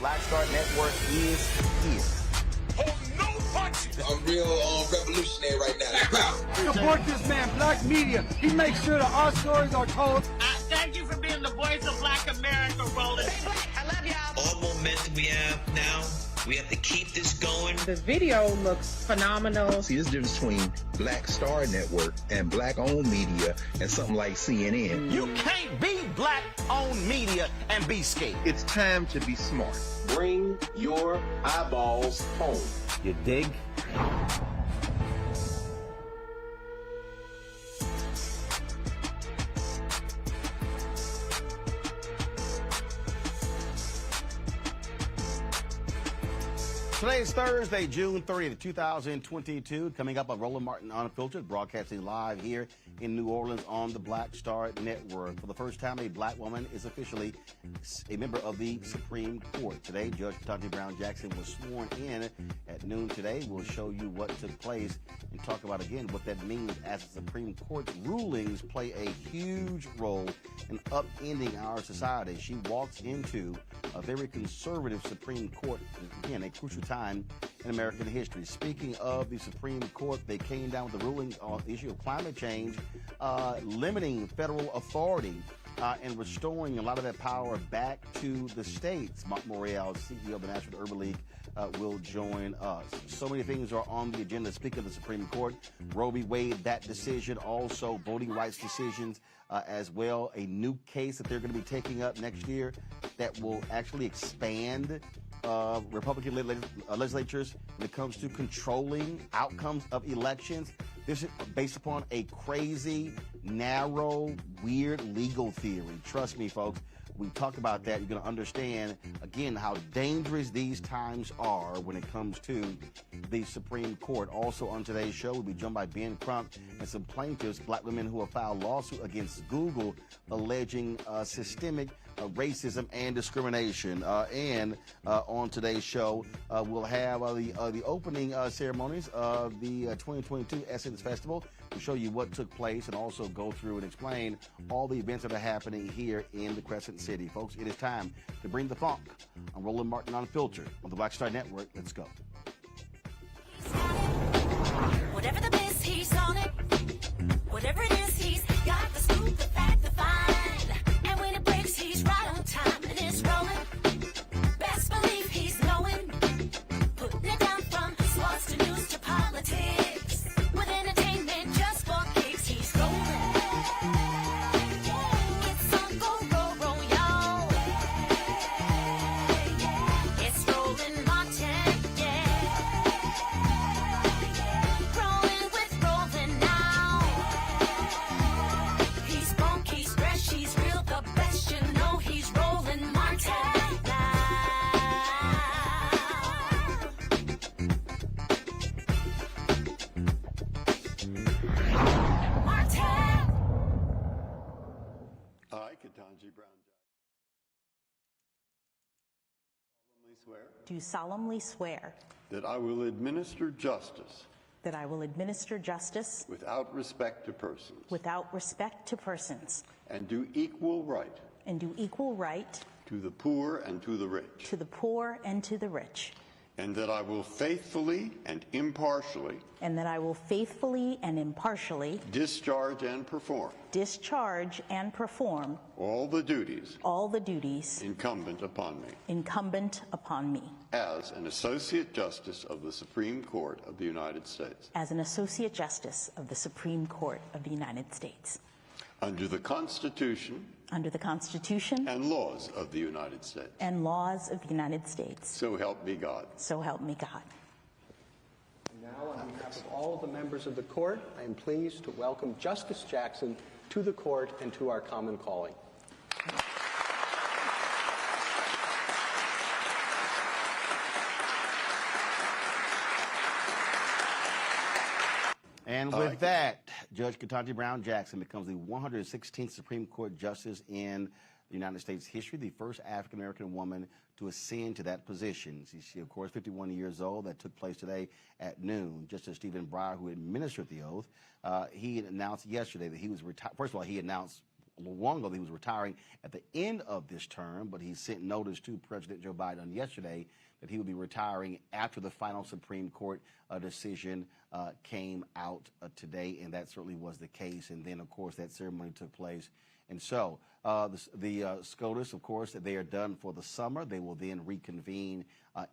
Black Star Network is here. Hold no punches. I'm real revolutionary right now. Support this man, Black Media. He makes sure that our stories are told. Thank you for being the voice of Black America, Roland. Stay black. I love y'all. All momentum we have now, we have to keep this going. The video looks phenomenal. See, there's a difference between Black Star Network and black-owned media and something like CNN. You can't be black-owned media and be scared. It's time to be smart. Bring your eyeballs home. You dig? Today's Thursday, June 30th, 2022. Coming up on Roland Martin Unfiltered, broadcasting live here in New Orleans on the Black Star Network. For the first time, a black woman is officially a member of the Supreme Court. Today, Judge Ketanji Brown Jackson was sworn in at noon today. We'll show you what took place and talk about, again, what that means as the Supreme Court's rulings play a huge role in upending our society. She walks into a very conservative Supreme Court, again, a crucial time in American history. Speaking of the Supreme Court, they came down with the ruling on the issue of climate change, limiting federal authority and restoring a lot of that power back to the states. Marc Morial, CEO of the National Urban League, will join us. So many things are on the agenda. Speaking of the Supreme Court, Roe v. Wade, that decision, also voting rights decisions as well. A new case that they're going to be taking up next year that will actually expand Republican legislatures when it comes to controlling outcomes of elections. This is based upon a crazy, narrow, weird legal theory. Trust me, folks. We talk about that. You're going to understand, again, how dangerous these times are when it comes to the Supreme Court. Also on today's show, we'll be joined by Ben Crump and some plaintiffs, black women who have filed lawsuit against Google alleging systemic racism and discrimination. And on today's show, we'll have the opening ceremonies of the 2022 Essence Festival. We'll show you what took place and also go through and explain all the events that are happening here in the Crescent City. Folks, it is time to bring the funk on Roland Martin Unfiltered on the Black Star Network. Let's go. Whatever the biz, he's on it. Whatever it is, he's got the scoop, the fact, the find. And when it breaks, he's right on time and it's rolling. Best believe he's knowing. Putting it down from sports to news to politics. With entertainment just for kicks, he's rolling. It's on go, y'all. It's Roland Martin, yeah. Rolling with Roland now. He's funk, he's fresh, he's real, the best, you know he's Roland Martin now. Martin! I, Ketanji Brown Jackson, Do solemnly swear that I will administer justice that I will administer justice without respect to persons without respect to persons and do equal right and do equal right to the poor and to the rich, to the poor and to the rich, and that I will faithfully and impartially and that I will faithfully and impartially discharge and perform all the duties incumbent upon me as an Associate Justice of the Supreme Court of the United States. As an Associate Justice of the Supreme Court of the United States. Under the Constitution and laws of the United States. So help me God. So help me God. Now, on behalf of all of the members of the court, I am pleased to welcome Justice Jackson to the court and to our common calling. And with that, Judge Ketanji Brown Jackson becomes the 116th Supreme Court Justice in the United States history, the first African-American woman to ascend to that position. She, of course, 51 years old. That took place today at noon. Justice Stephen Breyer, who administered the oath, he announced yesterday that he was retired. First of all, he announced a little long ago that he was retiring at the end of this term, but he sent notice to President Joe Biden yesterday that he would be retiring after the final Supreme Court decision came out today, and that certainly was the case. And then, of course, that ceremony took place. And so the SCOTUS, of course, they are done for the summer. They will then reconvene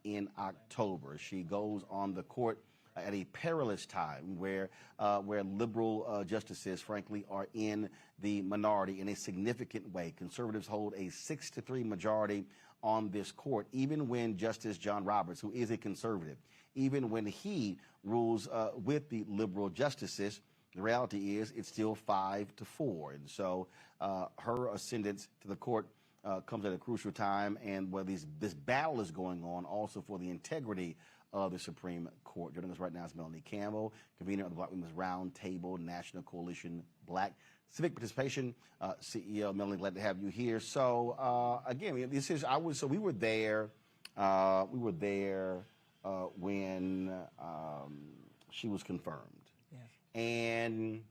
in October. She goes on the court at a perilous time where liberal justices, frankly, are in the minority in a significant way. Conservatives hold a 6-3 majority on this court, even when Justice John Roberts, who is a conservative, even when he rules with the liberal justices, the reality is it's still 5-4. And so her ascendance to the court comes at a crucial time, and where this battle is going on also for the integrity of the Supreme Court. Joining us right now is Melanie Campbell, convener of the Black Women's Roundtable National Coalition Black Civic Participation, CEO. Melanie, glad to have you here. So again, this is we were there. When she was confirmed, yes. And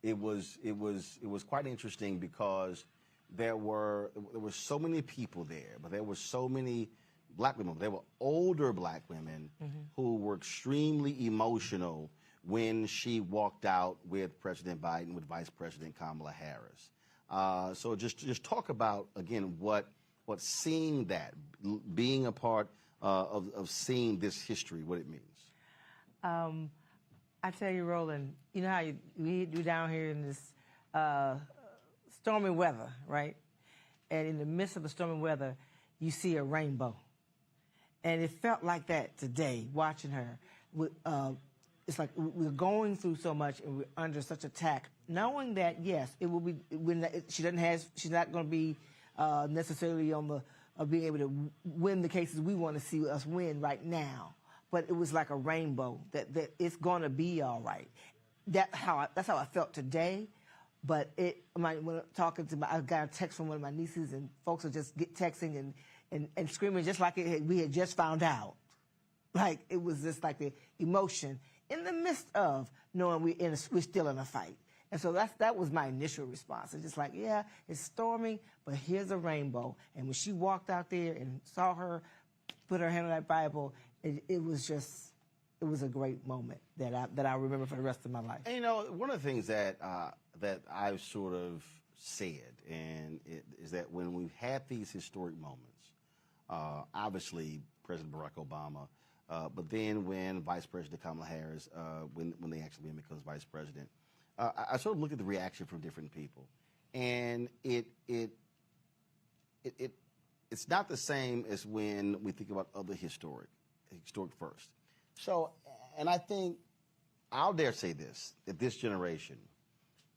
it was quite interesting because there were so many people there, but there were so many black women. There were older black women who were extremely emotional when she walked out with President Biden, with Vice President Kamala Harris. So just talk about again what seeing that, being a part of seeing this history, what it means. I tell you, Roland, you know how we down here in this stormy weather, right? And in the midst of the stormy weather, you see a rainbow. And it felt like that today, watching her. It's like we're going through so much and we're under such attack, knowing that, yes, it will be, she's not going to be necessarily on the being able to win the cases we want to see us win right now. But it was like a rainbow, that it's going to be all right. That's how I felt today. But when I got a text from one of my nieces, and folks are just texting and screaming just like we had just found out. Like it was just like the emotion in the midst of knowing we're still in a fight. And so that was my initial response. It's just like, yeah, it's storming, but here's a rainbow. And when she walked out there and saw her put her hand on that Bible, it was a great moment that I remember for the rest of my life. And, you know, one of the things that I've sort of said, is that when we've had these historic moments, obviously President Barack Obama, but then when Vice President Kamala Harris, when they actually becomes Vice President, I sort of look at the reaction from different people, and it's not the same as when we think about other historic first. So, and I think I'll dare say this, that this generation,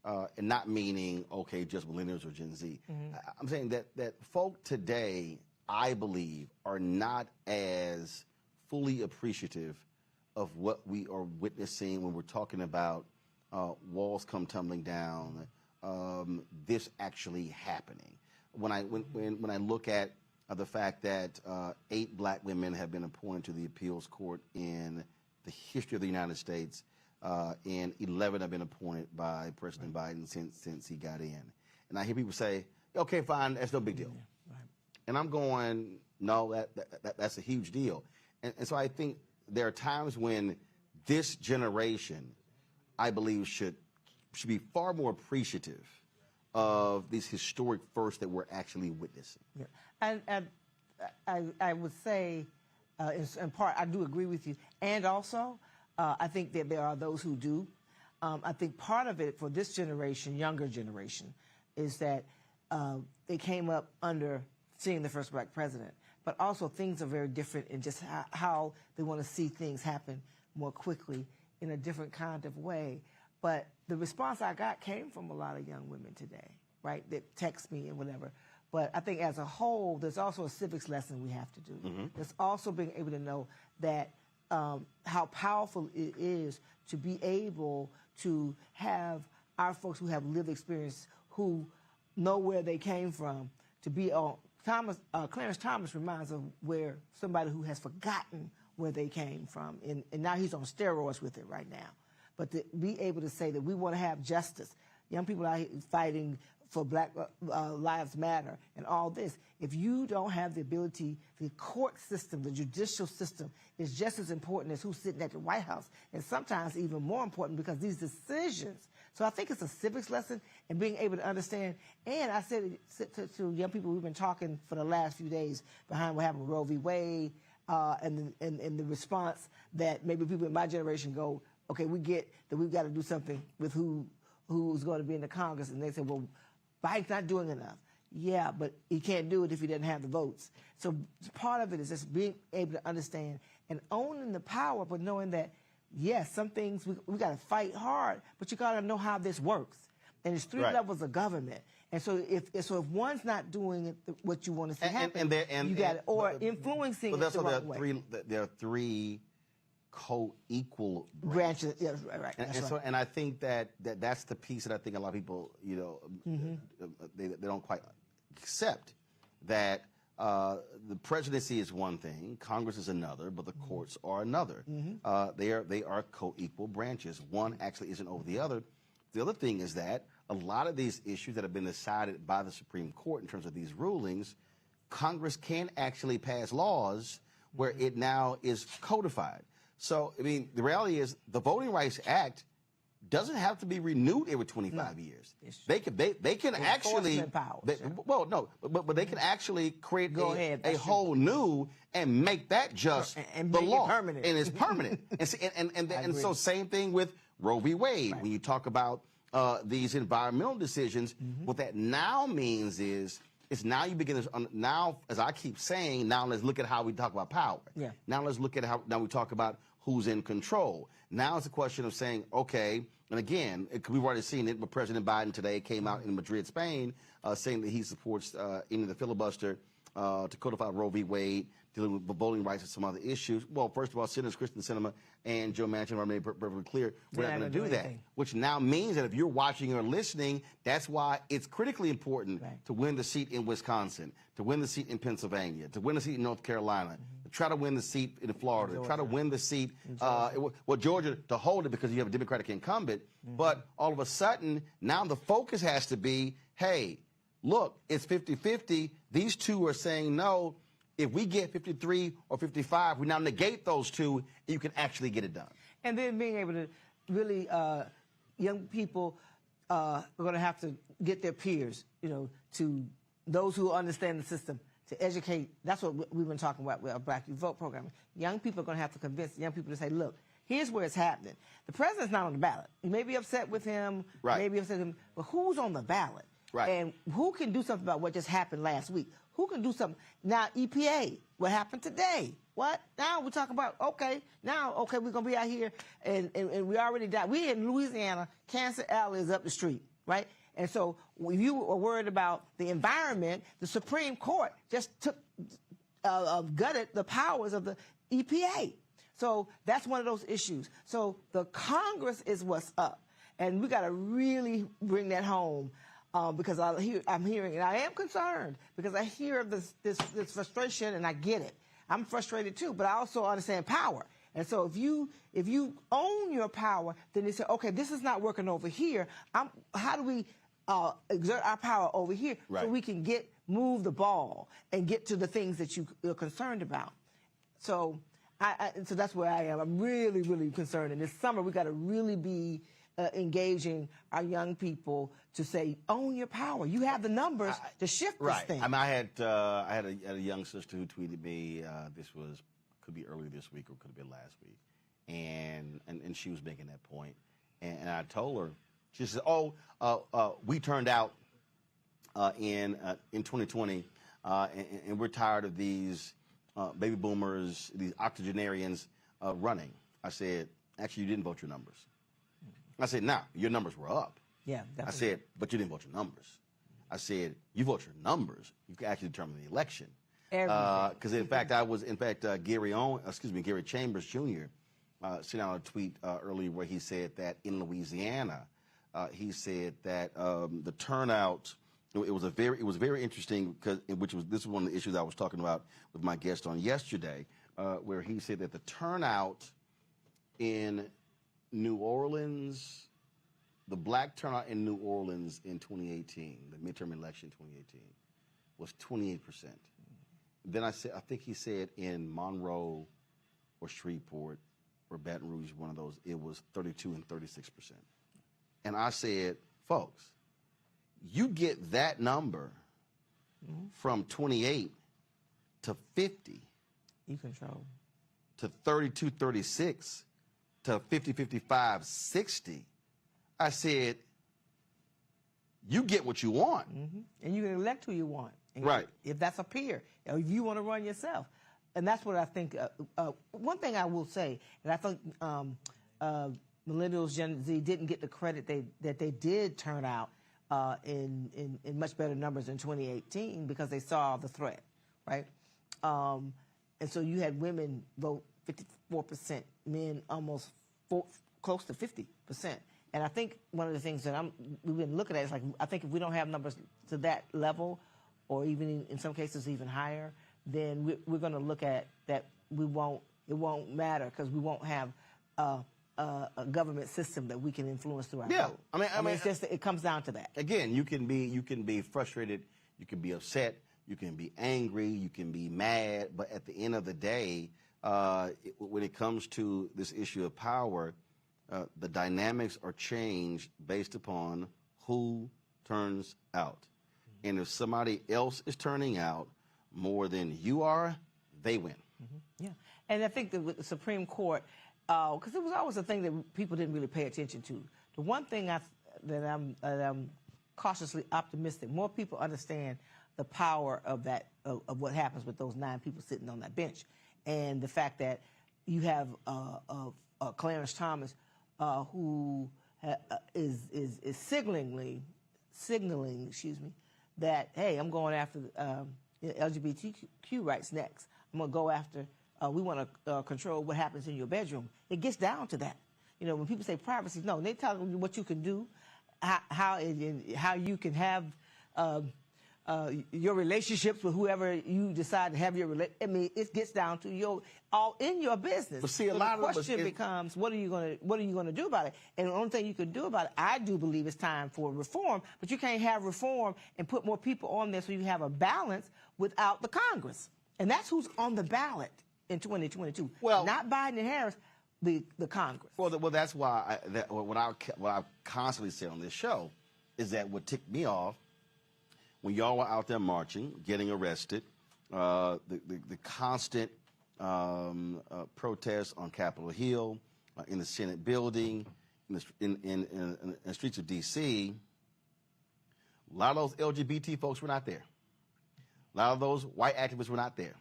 and not meaning just millennials or Gen Z, I'm saying that folk today, I believe, are not as fully appreciative of what we are witnessing when we're talking about walls come tumbling down, this actually happening. When I look at the fact that 8 black women have been appointed to the appeals court in the history of the United States, and 11 have been appointed by President Biden since he got in. And I hear people say, okay, fine, that's no big deal. Yeah, right. And I'm going, no, that's a huge deal. And so I think there are times when this generation, I believe, should be far more appreciative of these historic firsts that we're actually witnessing. Yeah. And I would say, in part, I do agree with you. And also, I think that there are those who do. I think part of it for this generation, younger generation, is that they came up under seeing the first black president. But also things are very different in just how they want to see things happen more quickly in a different kind of way. But the response I got came from a lot of young women today, right, that text me and whatever. But I think as a whole, there's also a civics lesson we have to do. There's also being able to know that how powerful it is to be able to have our folks who have lived experience, who know where they came from, to be on. Clarence Thomas reminds of where somebody who has forgotten where they came from, and now he's on steroids with it right now. But to be able to say that we want to have justice, young people out here fighting for Black Lives Matter and all this. If you don't have the ability, the court system, the judicial system is just as important as who's sitting at the White House, and sometimes even more important because these decisions. So I think it's a civics lesson and being able to understand. And I said to young people, we've been talking for the last few days behind what happened with Roe v. Wade, and the response that maybe people in my generation go, okay, we get that we've got to do something with who's going to be in the Congress. And they say, well, Biden's not doing enough. Yeah, but he can't do it if he doesn't have the votes. So part of it is just being able to understand and owning the power, but knowing that, yes, some things we got to fight hard, but you got to know how this works. And there's 3 levels of government. And so if one's not doing it, what you want to see happen, you got it, or influencing it the wrong way. There are three co-equal branches. Yeah, right. And I think that's the piece that I think a lot of people, they don't quite accept, that the presidency is one thing, Congress is another, but the courts are another. They are co-equal branches. One actually isn't over the other. The other thing is that a lot of these issues that have been decided by the Supreme Court in terms of these rulings, Congress can actually pass laws where it now is codified. So, I mean, the reality is the Voting Rights Act doesn't have to be renewed every 25 years. They can actually, but they can actually create a whole new and make that just the law. Permanent. And it's permanent. and so same thing with Roe v. Wade. Right. When you talk about these environmental decisions, what that now means is now you begin to, now, as I keep saying, now let's look at how we talk about power. Yeah. Now let's look at how, now we talk about who's in control. Now it's a question of saying, okay, and again, we've already seen it, but President Biden today came out in Madrid, Spain, saying that he supports ending the filibuster to codify Roe v. Wade, dealing with voting rights and some other issues. Well, first of all, Senators Kristen Sinema and Joe Manchin are made perfectly clear we're not going to do that, which now means that if you're watching or listening, that's why it's critically important to win the seat in Wisconsin, to win the seat in Pennsylvania, to win the seat in North Carolina, to try to win the seat in Florida, to try to win the seat, Georgia, to hold it because you have a Democratic incumbent. But all of a sudden, now the focus has to be, hey, look, it's 50-50. These two are saying no. If we get 53 or 55, we now negate those two, and you can actually get it done. And then being able to really, young people are going to have to get their peers, to those who understand the system, to educate. That's what we've been talking about with our Black Youth Vote program. Young people are going to have to convince young people to say, look, here's where it's happening. The president's not on the ballot. You may be upset with him, maybe upset with him, but who's on the ballot? Right. And who can do something about what just happened last week? Who can do something? Now, EPA, what happened today? What? Now we're talking about, okay, we're going to be out here, and we already died. We're in Louisiana. Cancer Alley is up the street, right? And so if you were worried about the environment, the Supreme Court just gutted the powers of the EPA. So that's one of those issues. So the Congress is what's up. And we got to really bring that home. Because I'm hearing, and I am concerned because I hear this frustration, and I get it. I'm frustrated too, but I also understand power. And so if you own your power, then you say, okay, this is not working over here. How do we exert our power over here so we can move the ball and get to the things that you're concerned about? So so that's where I am. I'm really, really concerned. And this summer we got to really be engaging our young people to say, own your power. You have the numbers to shift this thing. I mean, I had a young sister who tweeted me. Could be earlier this week or could have been last week, and she was making that point. And I told her, she said, we turned out in 2020, and we're tired of these baby boomers, these octogenarians running. I said, actually, you didn't vote your numbers. I said, now, your numbers were up. Yeah, definitely. I said, but you didn't vote your numbers. I said, you vote your numbers, you can actually determine the election. Because, in fact, Gary Chambers Jr. Sent out a tweet earlier where he said that in Louisiana, he said that the turnout, it was very interesting, because this is one of the issues I was talking about with my guest on yesterday, where he said that the turnout in New Orleans, the black turnout in New Orleans in 2018, the midterm election in 2018, was 28%. Then I think he said in Monroe or Shreveport or Baton Rouge, one of those, it was 32 and 36%. And I said, folks, you get that number from 28 to 50. You control. To 32, 36. To 50, 55, 60, I said, you get what you want. And you can elect who you want. And right. If that's a peer, or if you want to run yourself. And that's what I think. One thing I will say, and I think millennials, Gen Z didn't get the credit that they did turn out in much better numbers in 2018 because they saw the threat, right? And so you had women vote 54%, men almost close to 50%. And I think one of the things that we've been looking at is like, I think if we don't have numbers to that level, or even in some cases even higher, then we're going to look at that it won't matter because we won't have a government system that we can influence through our vote. I mean, it's just it comes down to that. Again, you can be frustrated, you can be upset, you can be angry, you can be mad, but at the end of the day, when it comes to this issue of power, the dynamics are changed based upon who turns out. And if somebody else is turning out more than you are, they win. Yeah, and I think that with the Supreme Court, because it was always a thing that people didn't really pay attention to. The one thing that I'm cautiously optimistic, more people understand the power of that of what happens with those 9 people sitting on that bench, and the fact that you have Clarence Thomas, who is signaling, that hey, I'm going after LGBTQ rights next. I'm going to go after. We want to control what happens in your bedroom. It gets down to that. You know, when people say privacy, no, they tell you what you can do, how you can have your relationships with whoever you decide to have your relationship. I mean, it gets down to all in your business. But see, so the question becomes, what are you going to do about it? And the only thing you can do about it, I do believe, it's time for reform. But you can't have reform and put more people on there so you have a balance without the Congress. And that's who's on the ballot in 2022. Well, not Biden and Harris, the Congress. Well, that's why what I constantly say on this show is that what ticked me off when y'all were out there marching, getting arrested, the constant protests on Capitol Hill, in the Senate building, in the streets of D.C., a lot of those LGBT folks were not there. A lot of those white activists were not there.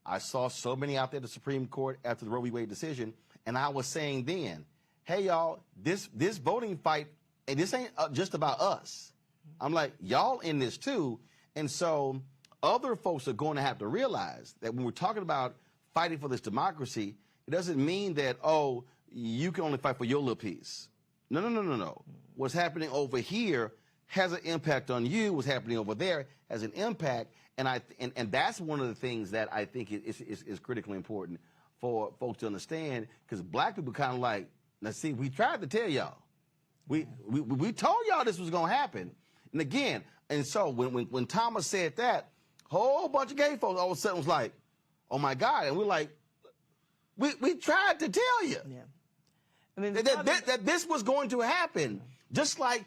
I saw so many out there at the Supreme Court after the Roe v. Wade decision, and I was saying then, hey, y'all, this voting fight, and this ain't just about us. I'm like, y'all in this too. And so other folks are going to have to realize that when we're talking about fighting for this democracy, it doesn't mean that, oh, you can only fight for your little piece. No. What's happening over here has an impact on you. What's happening over there has an impact. And that's one of the things that I think is critically important for folks to understand, because black people kind of like, let's see, we tried to tell y'all. We told y'all this was going to happen. And again, and so when Thomas said that, a whole bunch of gay folks all of a sudden was like, oh my God. And we're like, we tried to tell you. Yeah. I mean, that this was going to happen. Just like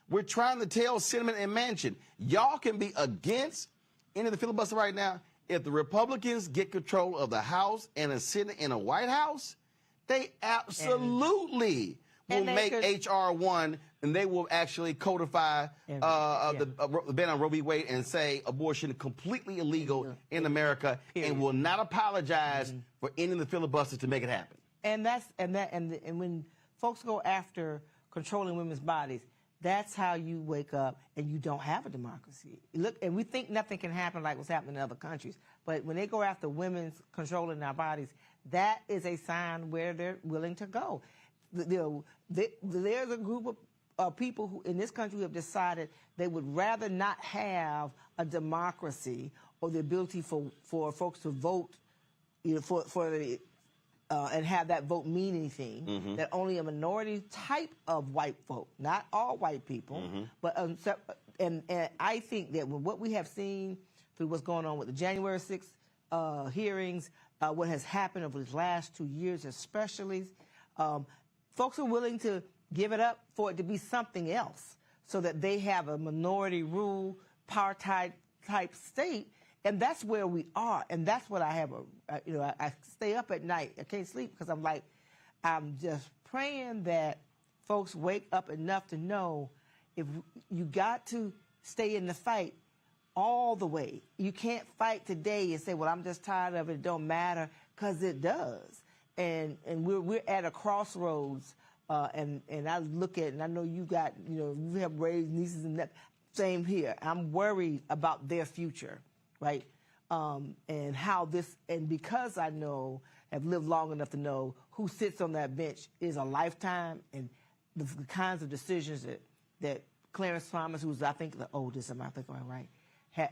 we're trying to tell Cinnamon and Manchin, y'all can be against any of the filibuster right now. If the Republicans get control of the House and a Senate and a White House, they absolutely will make H.R. 1, and they will actually codify the ban on Roe v. Wade and say abortion is completely illegal in America, and will not apologize for ending the filibuster to make it happen. And when folks go after controlling women's bodies, that's how you wake up and you don't have a democracy. Look, and we think nothing can happen like what's happening in other countries. But when they go after women's controlling our bodies, that is a sign where they're willing to go. There's a group of people who in this country who have decided they would rather not have a democracy or the ability for folks to vote, and have that vote mean anything, that only a minority type of white folk, not all white people, but and I think that with what we have seen through what's going on with the January 6th hearings, what has happened over the last 2 years especially, folks are willing to give it up for it to be something else so that they have a minority rule, power type state. And that's where we are, and that's what I have. I stay up at night. I can't sleep because I'm just praying that folks wake up enough to know if you got to stay in the fight all the way. You can't fight today and say, "Well, I'm just tired of it. It don't matter," because it does. And we're at a crossroads and I look at it, and I know you got, you have raised nieces and nephews. Same here. I'm worried about their future, right? And how this, and because I have lived long enough to know who sits on that bench is a lifetime, and the kinds of decisions that Clarence Thomas, who's I think the oldest, am I thinking right? Had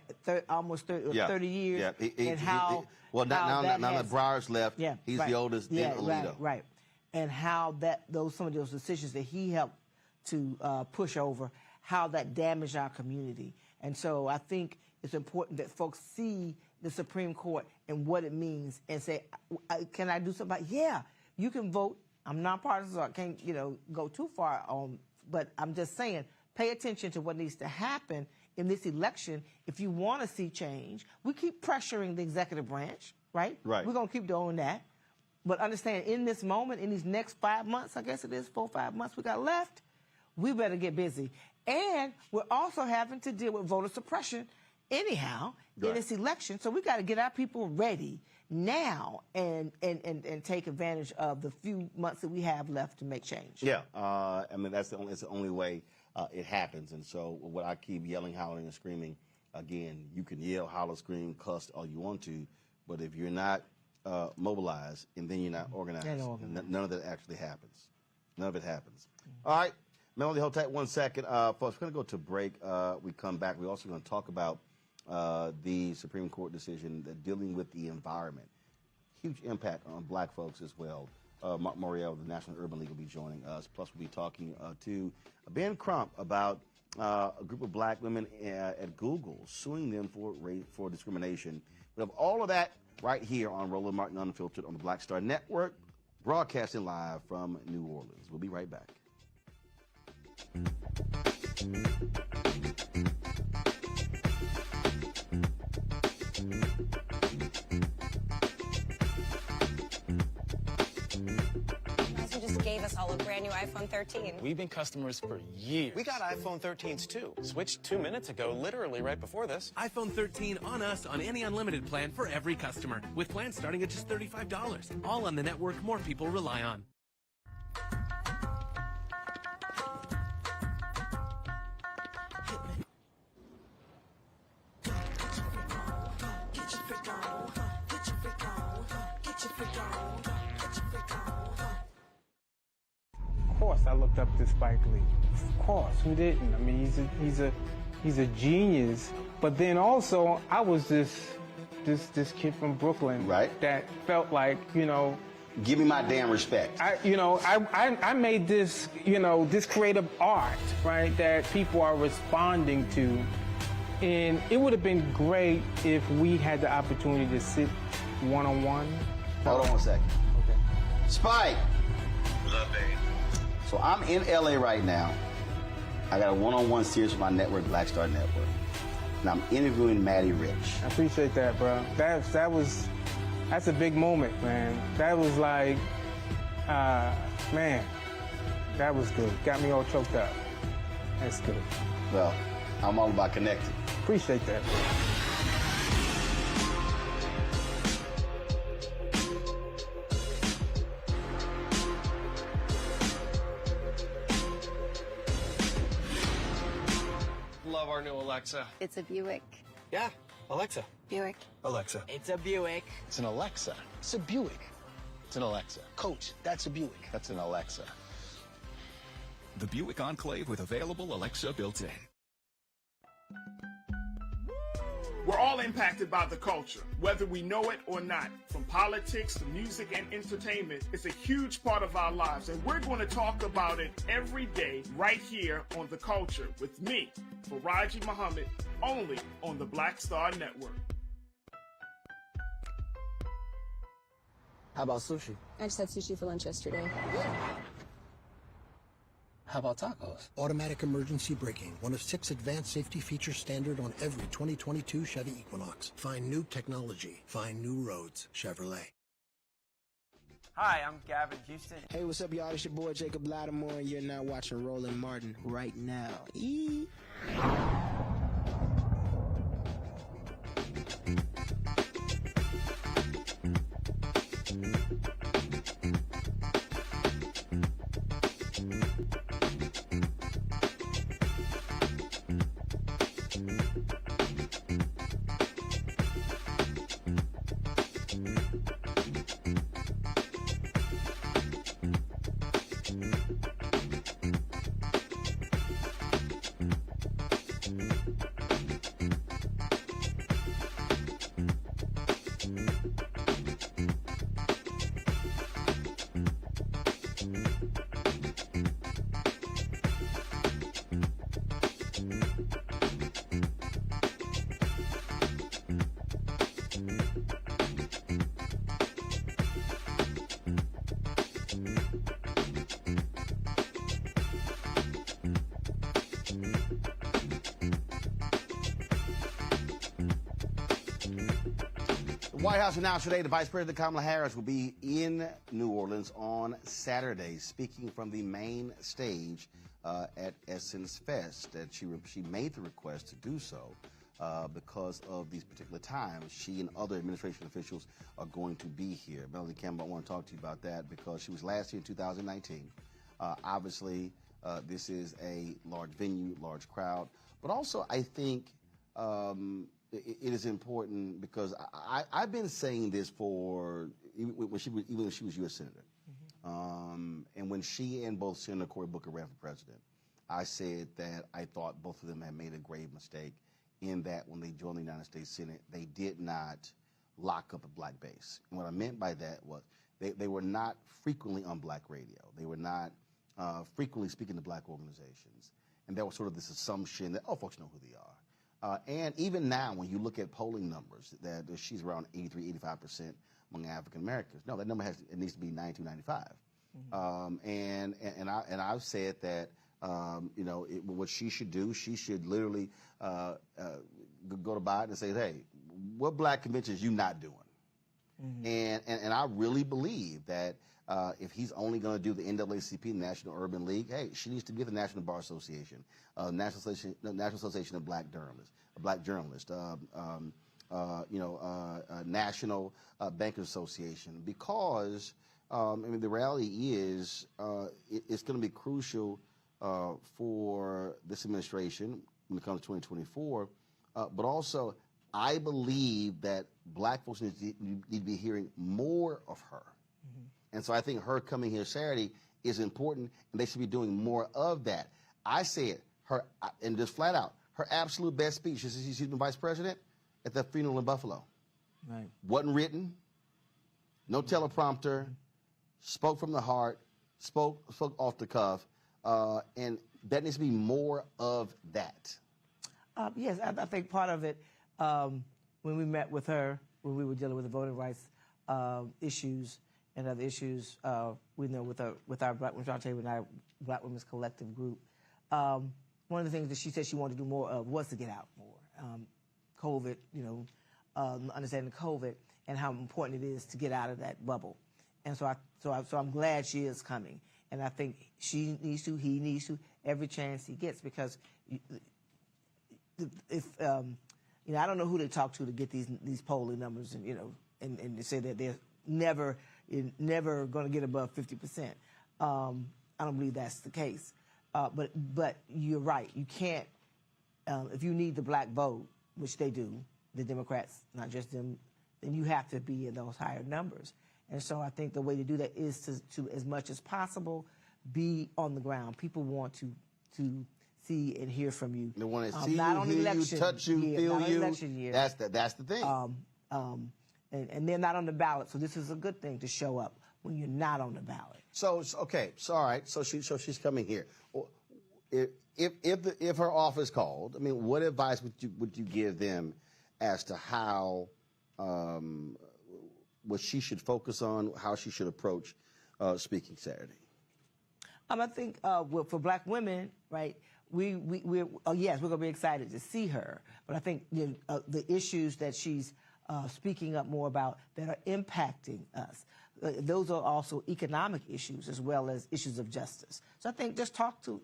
almost 30 years, and how now that Breyer's left, he's the oldest in Alito. Right. And how some of those decisions that he helped to push over, how that damaged our community. And so I think it's important that folks see the Supreme Court and what it means and say, can I do something? Yeah, you can vote. I'm nonpartisan, so I can't, go too far on, but I'm just saying, pay attention to what needs to happen in this election. If you want to see change, we keep pressuring the executive branch, right? Right. We're going to keep doing that. But understand, in this moment, in these next 5 months, I guess it is 4 or 5 months we got left, we better get busy. And we're also having to deal with voter suppression anyhow in this election. So we got to get our people ready now and take advantage of the few months that we have left to make change. Yeah, I mean, it's the only way it happens. And so what I keep yelling, hollering, and screaming, again, you can yell, holler, scream, cuss all you want to, but if you're not mobilized and then you're not organized, none of that actually happens. None of it happens. All right, Melody, hold tight 1 second. Folks, we're going to go to break. We come back. We're also going to talk about the Supreme Court decision dealing with the environment. Huge impact on black folks as well. Marc Morial of the National Urban League will be joining us. Plus, we'll be talking to Ben Crump about a group of black women at Google suing them for discrimination. We have all of that right here on Roland Martin Unfiltered on the Black Star Network, broadcasting live from New Orleans. We'll be right back. Gave us all a brand new iPhone 13. We've been customers for years. We got iPhone 13s too. Switched 2 minutes ago, literally right before this. iPhone 13 on us on any unlimited plan for every customer, with plans starting at just $35. All on the network more people rely on. Of course, I looked up to Spike Lee. Of course, who didn't? I mean, he's a genius. But then also, I was this kid from Brooklyn, right? That felt like, give me my damn respect. I made this, this creative art, right? That people are responding to, and it would have been great if we had the opportunity to sit one-on-one. Hold on 1 second. Okay. Spike. What's up, babe? So I'm in LA right now. I got a one-on-one series with my network, Black Star Network. And I'm interviewing Maddie Rich. I appreciate that, bro. That's a big moment, man. That was like, man, that was good. Got me all choked up. That's good. Well, I'm all about connecting. Appreciate that, bro. Love our new Alexa. It's a Buick. Yeah, Alexa. Buick. Alexa. It's a Buick. It's an Alexa. It's a Buick. It's an Alexa. Coach, that's a Buick. That's an Alexa. The Buick Enclave with available Alexa built-in. We're all impacted by the culture, whether we know it or not. From politics to music and entertainment, it's a huge part of our lives, and we're going to talk about it every day right here on The Culture with me, Faraji Muhammad, only on the Black Star Network. How about sushi? I just had sushi for lunch yesterday. How about tacos? Automatic emergency braking, one of 6 advanced safety features standard on every 2022 Chevy Equinox. Find new technology. Find new roads. Chevrolet. Hi, I'm Gavin Houston. Hey, what's up, y'all? It's your boy Jacob Lattimore, and you're now watching Roland Martin right now. The White House announced today the Vice President Kamala Harris will be in New Orleans on Saturday, speaking from the main stage at Essence Fest. That she made the request to do so because of these particular times. She and other administration officials are going to be here. Melanie Campbell, I want to talk to you about that because she was last here in 2019. Obviously, this is a large venue, large crowd, but also I think it is important because I've been saying this for even when she was U.S. Senator, and when she and both Senator Cory Booker ran for president, I said that I thought both of them had made a grave mistake in that when they joined the United States Senate, they did not lock up a black base. And what I meant by that was they were not frequently on black radio. They were not frequently speaking to black organizations, and there was sort of this assumption that folks know who they are. And even now, when you look at polling numbers, that she's around 83–85% among African Americans. No, that number needs to be 92–95. And I've said that what she should do, she should literally go to Biden and say, hey, what black conventions you not doing? And I really believe that if he's only going to do the NAACP, National Urban League, hey, she needs to give the National Bar Association, National Association of Black Journalists, National Bankers Association, because the reality is it's going to be crucial for this administration when it comes to 2024, but also I believe that black folks need to be hearing more of her. And so I think her coming here Saturday is important, and they should be doing more of that. I said and just flat out, her absolute best speech, she's been vice president, at that funeral in Buffalo. Right. Wasn't written, no teleprompter, spoke from the heart, spoke off the cuff, and that needs to be more of that. Yes, I think part of it, when we met with her, when we were dealing with the voting rights issues and other issues, we know with our Black Women's Roundtable and our Black Women's Collective group, one of the things that she said she wanted to do more of was to get out more. COVID, understanding COVID and how important it is to get out of that bubble. And so I'm glad she is coming. And I think she needs to, he needs to, every chance he gets, because if I don't know who they talk to get these polling numbers, and they say that they're never going to get above 50%. I don't believe that's the case. But you're right. You can't, if you need the black vote, which they do, the Democrats, not just them, then you have to be in those higher numbers. And so I think the way to do that is to as much as possible, be on the ground. People want to see and hear from you. They want to see you, hear you, touch you, feel you. Election year. That's the thing. And they're not on the ballot, so this is a good thing to show up when you're not on the ballot. So all right. So she's coming here. If her office called, what advice would you give them as to how what she should focus on, how she should approach speaking Saturday? I think for black women, right? We're yes, we're gonna be excited to see her, but I think the issues that she's speaking up more about that are impacting us. Those are also economic issues as well as issues of justice. So I think just talk to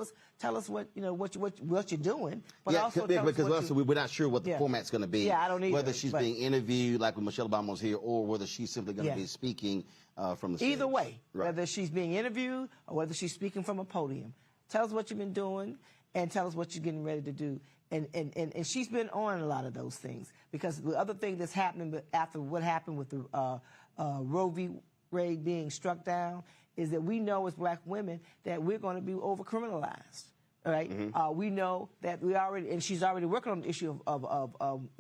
us, tell us what you're doing, but also because we're not sure what the format's going to be. Yeah, I don't either. Whether she's being interviewed like when Michelle Obama was here, or whether she's simply going to be speaking from the stage. Either way, right. Whether she's being interviewed or whether she's speaking from a podium, tell us what you've been doing and tell us what you're getting ready to do. And she's been on a lot of those things, because the other thing that's happening after what happened with the Roe v. Wade being struck down is that we know as black women that we're going to be over-criminalized, right? Mm-hmm. We know that and she's already working on the issue of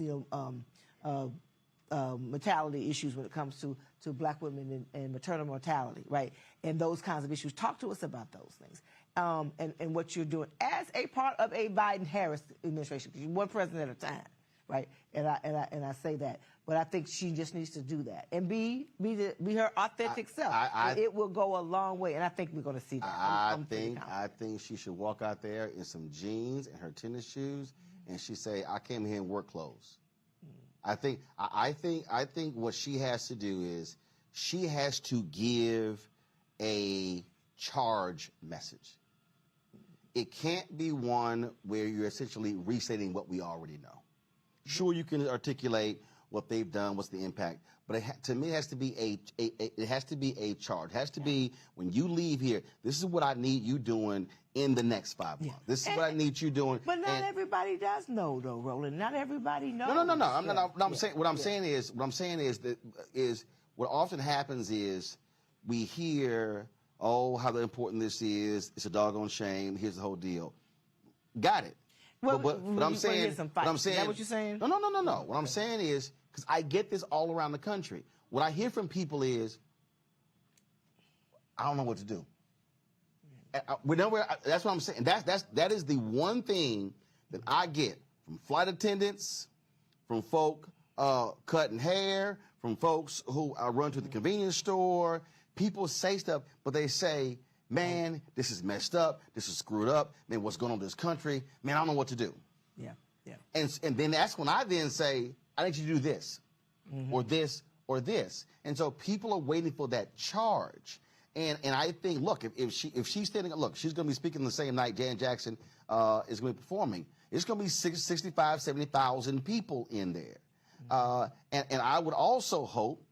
mortality issues when it comes to black women and maternal mortality, right? And those kinds of issues. Talk to us about those things. And what you're doing as a part of a Biden-Harris administration, because you're one president at a time, right? And I say that. But I think she just needs to do that and be her authentic self. It will go a long way, and I think we're going to see that. I think she should walk out there in some jeans and her tennis shoes, and she say, "I came here in work clothes." I think what she has to do is she has to give a charge message. It can't be one where you're essentially restating what we already know. Sure, you can articulate what they've done, what's the impact, but to me, it has to be a charge. It has to be, when you leave here, this is what I need you doing in the next 5 months. This is what I need you doing. But not everybody does know, though, Roland. Not everybody knows. No. What I'm saying is what often happens is we hear, oh, how important this is. It's a doggone shame. Here's the whole deal. Got it. Well, but I'm saying, is that what you're saying? No. What I'm saying is, because I get this all around the country. What I hear from people is, I don't know what to do. That's what I'm saying. That is the one thing that I get from flight attendants, from folk cutting hair, from folks who run to the convenience store. People say stuff, but they say, man, this is messed up. This is screwed up. Man, what's going on in this country? Man, I don't know what to do. Yeah. And then that's when I then say, I need you to do this, or this, or this. And so people are waiting for that charge. And I think, look, if she's standing up, look, she's going to be speaking the same night Janet Jackson is going to be performing. It's going to be 65, 70,000 people in there. And I would also hope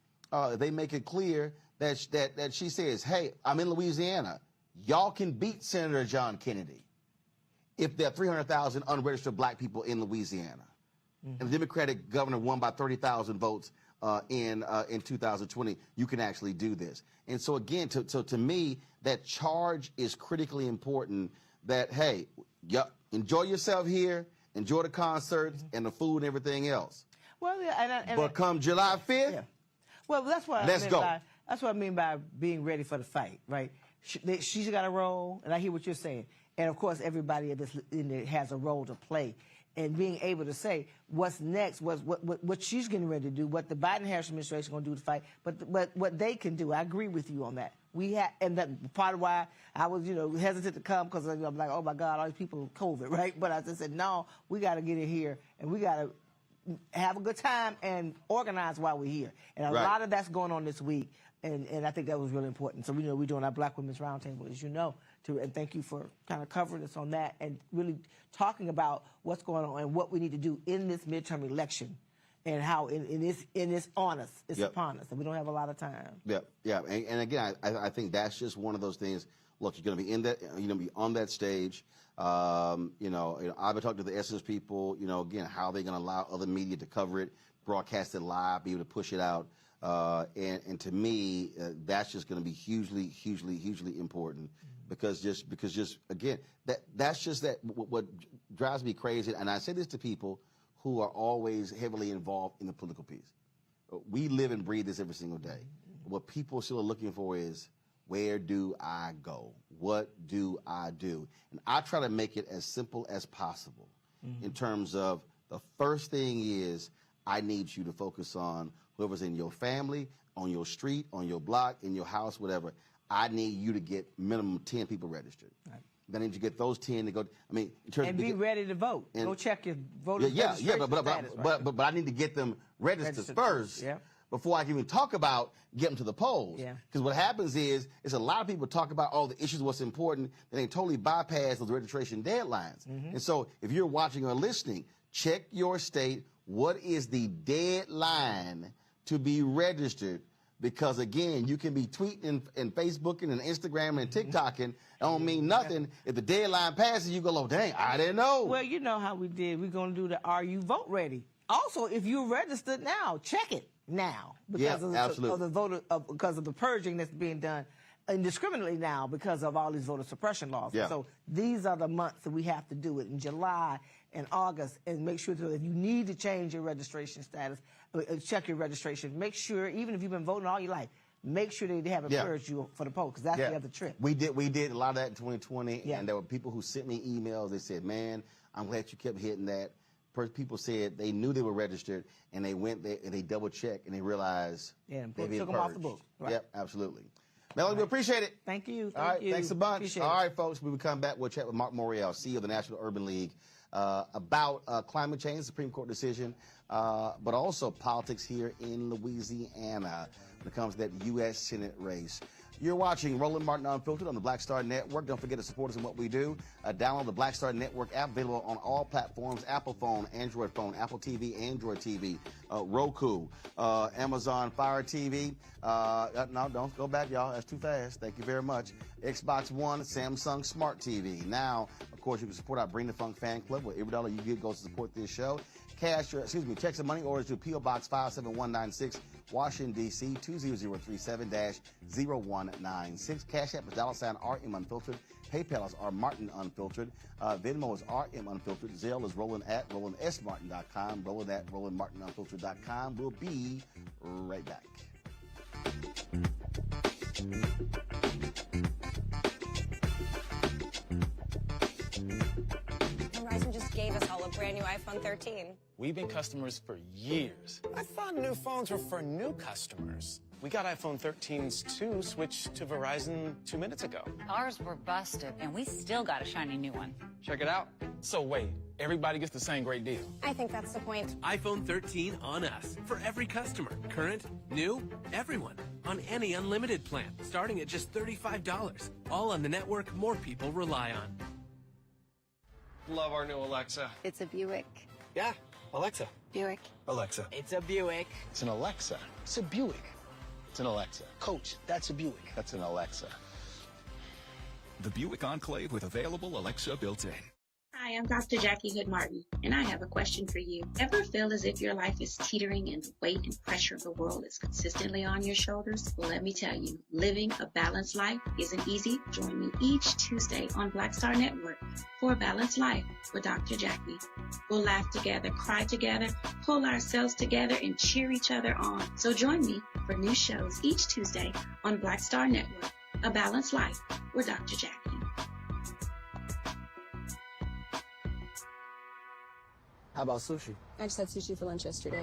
they make it clear that she says, hey, I'm in Louisiana. Y'all can beat Senator John Kennedy if there are 300,000 unregistered black people in Louisiana. And the Democratic governor won by 30,000 votes in 2020. You can actually do this. And so, again, to me, that charge is critically important, that, hey, enjoy yourself here, enjoy the concerts and the food and everything else. Well, but come July 5th, well, that's what let's go. That's what I mean by being ready for the fight, right? She's got a role, and I hear what you're saying. And, of course, everybody in there has a role to play. And being able to say what's next, what she's getting ready to do, what the Biden-Harris administration is going to do to fight, but what they can do. I agree with you on that. And that part of why I was, hesitant to come, because I'm like, oh my God, all these people with COVID, right? But I just said, no, we got to get in here and we got to have a good time and organize while we're here. And a lot of that's going on this week. And I think that was really important. So we're doing our Black Women's Roundtable, as you know, and thank you for kind of covering us on that and really talking about what's going on and what we need to do in this midterm election, and how it's on us, it's upon us, and we don't have a lot of time. Yeah. And again, I think that's just one of those things. Look, you're going to be in that, you're going to be on that stage. I've been talking to the Essence people. Again, how they're going to allow other media to cover it, broadcast it live, be able to push it out. And to me, that's just going to be hugely, hugely, hugely important, because again, that's just what drives me crazy. And I say this to people who are always heavily involved in the political piece. We live and breathe this every single day. What people still are looking for is, where do I go? What do I do? And I try to make it as simple as possible in terms of, the first thing is, I need you to focus on whoever's in your family, on your street, on your block, in your house, whatever. I need you to get minimum 10 people registered. Right. Then I need you to get those 10 to go. In terms and be ready to vote. Go check your voter registration status. But I need to get them registered first before I can even talk about getting them to the polls. Because what happens is a lot of people talk about all the issues, what's important, and they totally bypass those registration deadlines. And so if you're watching or listening, check your state. What is the deadline to be registered? Because, again, you can be tweeting and Facebooking and Instagramming and TikToking. It don't mean nothing. If the deadline passes, you go, oh, dang, I didn't know. Well, you know how we did. We're going to do the Are You Vote Ready. Also, if you're registered now, check it now. Because because of the purging that's being done indiscriminately now because of all these voter suppression laws. So these are the months that we have to do it, in July and August, and make sure that if you need to change your registration status, check your registration. Make sure, even if you've been voting all your life, make sure they haven't purged you for the poll, because that's the other trick. We did a lot of that in 2020, and there were people who sent me emails. They said, man, I'm glad you kept hitting that. people said they knew they were registered, and they went there and they double checked and they realized and they took them off the book. Right. Yep, absolutely. Melody, we appreciate it. Thank you. All right, thanks a bunch. Appreciate All it. right, folks, when we come back, we'll chat with Marc Morial, CEO of the National Urban League, about climate change, Supreme Court decision, but also politics here in Louisiana when it comes to that U.S. Senate race. You're watching Roland Martin Unfiltered on the Black Star Network. Don't forget to support us in what we do. Download the Black Star Network app, available on all platforms: Apple phone, Android phone, Apple TV, Android TV, Roku, Amazon Fire TV. No, don't go back, y'all. That's too fast. Thank you very much. Xbox One, Samsung Smart TV. Now, of course, you can support our Bring the Funk fan club, where every dollar you get goes to support this show. Checks your money orders to P.O. Box 57196, Washington, D.C. 20036-7-0196. Cash App is $RM Unfiltered. PayPal is Martin Unfiltered. Venmo is RM Unfiltered. Zelle is Roland at RolandSMartin.com. Roland at RolandMartinUnfiltered.com. We'll be right back. Verizon just gave us all a brand new iPhone 13. We've been customers for years. I thought new phones were for new customers. We got iPhone 13s too, switched to Verizon 2 minutes ago. Ours were busted, and we still got a shiny new one. Check it out. So wait, everybody gets the same great deal? I think that's the point. iPhone 13 on us for every customer. Current, new, everyone. On any unlimited plan, starting at just $35. All on the network more people rely on. Love our new Alexa. It's a Buick. Yeah, Alexa. Buick. Alexa. It's a Buick. It's an Alexa. It's a Buick. It's an Alexa. Coach, that's a Buick. That's an Alexa. The Buick Enclave with available Alexa built-in. Hi, I'm Dr. Jackie Hood Martin, and I have a question for you. Ever feel as if your life is teetering and the weight and pressure of the world is consistently on your shoulders? Well, let me tell you, living a balanced life isn't easy. Join me each Tuesday on Black Star Network for A Balanced Life with Dr. Jackie. We'll laugh together, cry together, pull ourselves together, and cheer each other on. So join me for new shows each Tuesday on Black Star Network, A Balanced Life with Dr. Jackie. How about sushi? I just had sushi for lunch yesterday.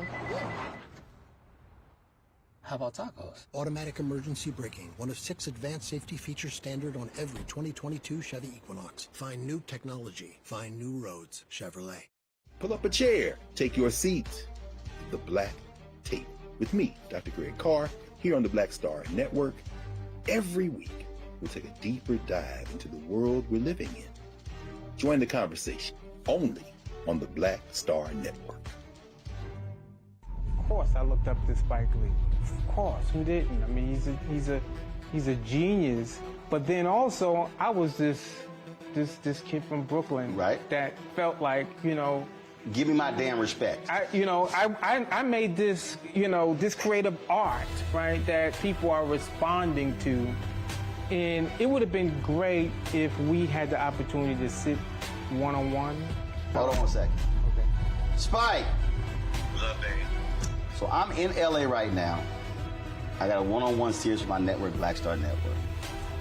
How about tacos? Automatic emergency braking, one of 6 advanced safety features standard on every 2022 Chevy Equinox. Find new technology. Find new roads. Chevrolet. Pull up a chair. Take your seat. The Black Tape. With me, Dr. Greg Carr, here on the Black Star Network. Every week, we'll take a deeper dive into the world we're living in. Join the conversation only on the Black Star Network. Of course, I looked up to Spike Lee. Of course, who didn't? I mean, he's a genius. But then also, I was this kid from Brooklyn, right? That felt like, you know, give me my damn respect. I made this, this creative art, right, that people are responding to. And it would have been great if we had the opportunity to sit one-on-one. Hold on one second. Okay. Spike. What's up, baby? So I'm in LA right now. I got a one-on-one series with my network, Black Star Network.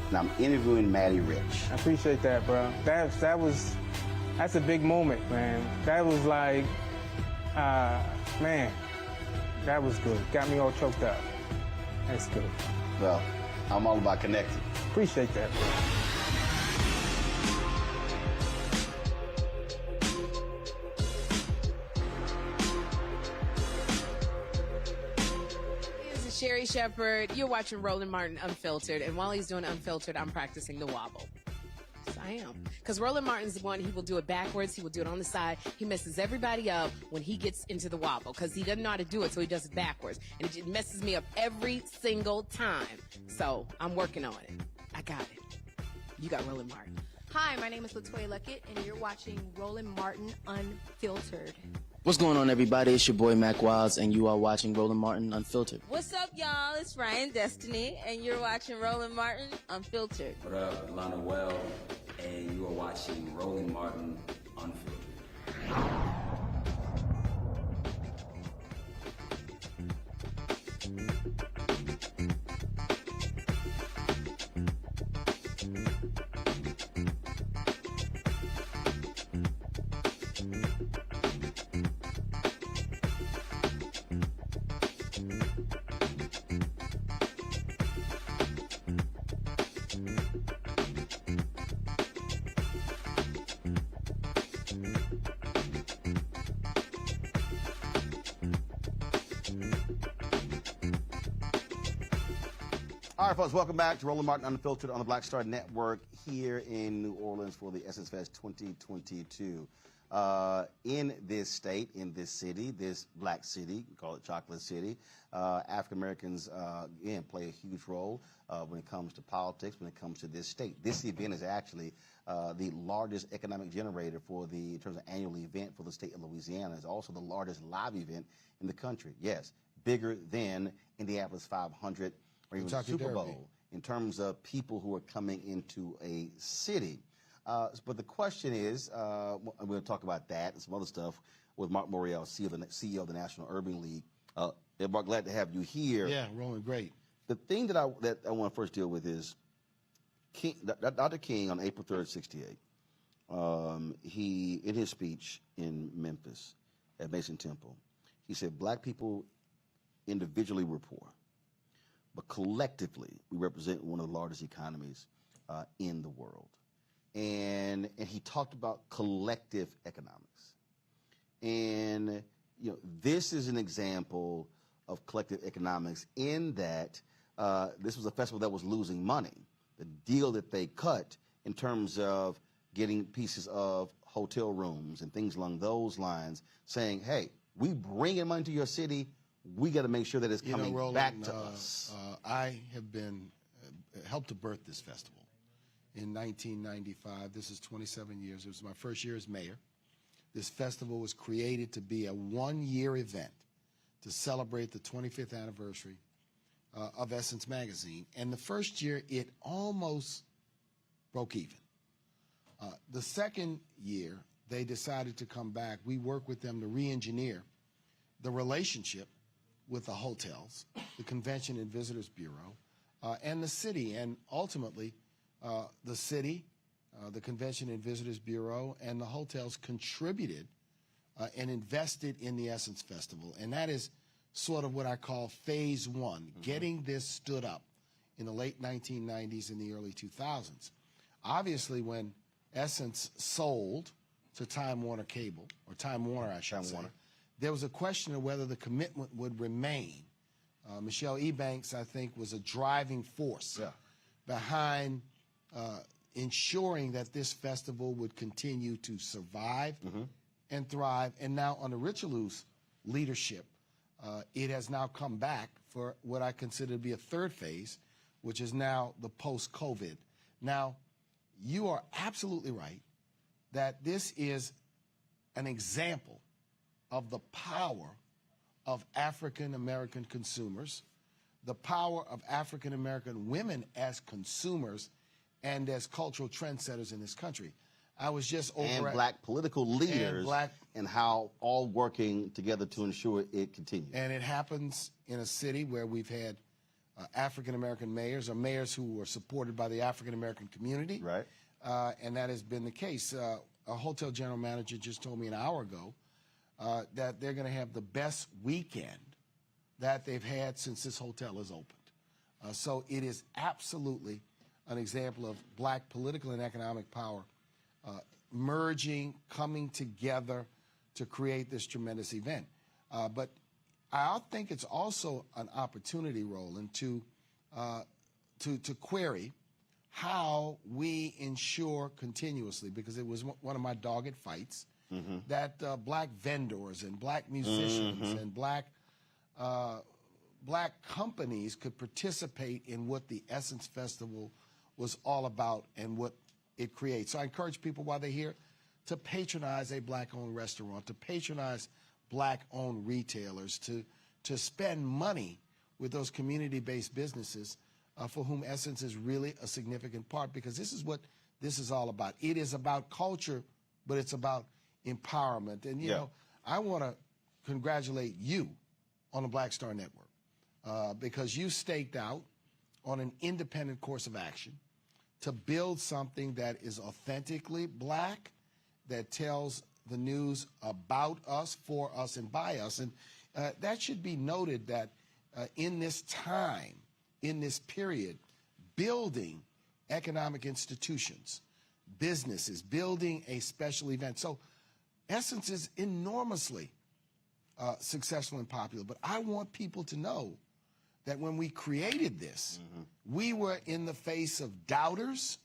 And I'm interviewing Maddie Rich. I appreciate that, bro. That's a big moment, man. That was like, man, that was good. Got me all choked up. That's good. Well, I'm all about connecting. Appreciate that, bro. Sherry Shepherd, you're watching Roland Martin Unfiltered, and while he's doing Unfiltered, I'm practicing the wobble. Yes, I am. Because Roland Martin's the one, he will do it backwards, he will do it on the side. He messes everybody up when he gets into the wobble, because he doesn't know how to do it, so he does it backwards. And it messes me up every single time. So, I'm working on it. I got it. You got Roland Martin. Hi, my name is LaToya Luckett, and you're watching Roland Martin Unfiltered. What's going on, everybody? It's your boy Mac Wilds, and you are watching Roland Martin Unfiltered. What's up, y'all? It's Ryan Destiny, and you're watching Roland Martin Unfiltered. What up, Lana Well, and you are watching Roland Martin Unfiltered. All right, folks, welcome back to Roland Martin Unfiltered on the Black Star Network here in New Orleans for the Essence Fest 2022. In this state, in this city, this black city, we call it Chocolate City, African Americans, again, play a huge role when it comes to politics, when it comes to this state. This event is actually the largest economic generator in terms of annual event for the state of Louisiana. It's also the largest live event in the country. Yes, bigger than Indianapolis 500 or even the Super Bowl in terms of people who are coming into a city. But the question is, I'm going to talk about that and some other stuff with Marc Morial, CEO of the National Urban League. Marc, glad to have you here. Yeah, Roland, great. The thing that I want to first deal with is Dr. King on April 3rd, 68. He, in his speech in Memphis at Mason Temple, he said, black people individually were poor, but collectively we represent one of the largest economies in the world. And he talked about collective economics. And this is an example of collective economics in that this was a festival that was losing money. The deal that they cut in terms of getting pieces of hotel rooms and things along those lines, saying, hey, we bring in money to your city, we got to make sure that it's coming Roland, back to us. I have been helped to birth this festival. In 1995, this is 27 years. It was my first year as mayor. This festival was created to be a one-year event to celebrate the 25th anniversary of Essence Magazine. And the first year, it almost broke even. The second year, they decided to come back. We worked with them to re-engineer the relationship with the hotels, the Convention and Visitors Bureau, and the city. And ultimately, the city, the Convention and Visitors Bureau, and the hotels contributed and invested in the Essence Festival. And that is sort of what I call phase one, getting this stood up in the late 1990s and the early 2000s. Obviously, when Essence sold to Time Warner Cable, or Time Warner, I should say, there was a question of whether the commitment would remain. Michelle Ebanks, I think, was a driving force behind ensuring that this festival would continue to survive and thrive. And now under Richelieu's leadership, it has now come back for what I consider to be a third phase, which is now the post-COVID. Now, you are absolutely right that this is an example of the power of African-American consumers, the power of African-American women as consumers and as cultural trendsetters in this country. I was just over black political leaders and how all working together to ensure it continues. And it happens in a city where we've had African-American mayors or mayors who were supported by the African-American community. Right. And that has been the case. A hotel general manager just told me an hour ago that they're going to have the best weekend that they've had since this hotel has opened. So it is absolutely an example of black political and economic power merging, coming together to create this tremendous event. But I think it's also an opportunity, Roland, to query how we ensure continuously, because it was one of my dogged fights, that black vendors and black musicians and black companies could participate in what the Essence Festival was all about and what it creates. So I encourage people while they're here to patronize a black-owned restaurant, to patronize black-owned retailers, to spend money with those community-based businesses for whom Essence is really a significant part, because this is what this is all about. It is about culture, but it's about empowerment. And, you know, I want to congratulate you on the Black Star Network because you staked out on an independent course of action to build something that is authentically black, that tells the news about us, for us, and by us. And that should be noted that in this time, in this period, building economic institutions, businesses, building a special event. So Essence is enormously successful and popular, but I want people to know that when we created this, we were in the face of doubters,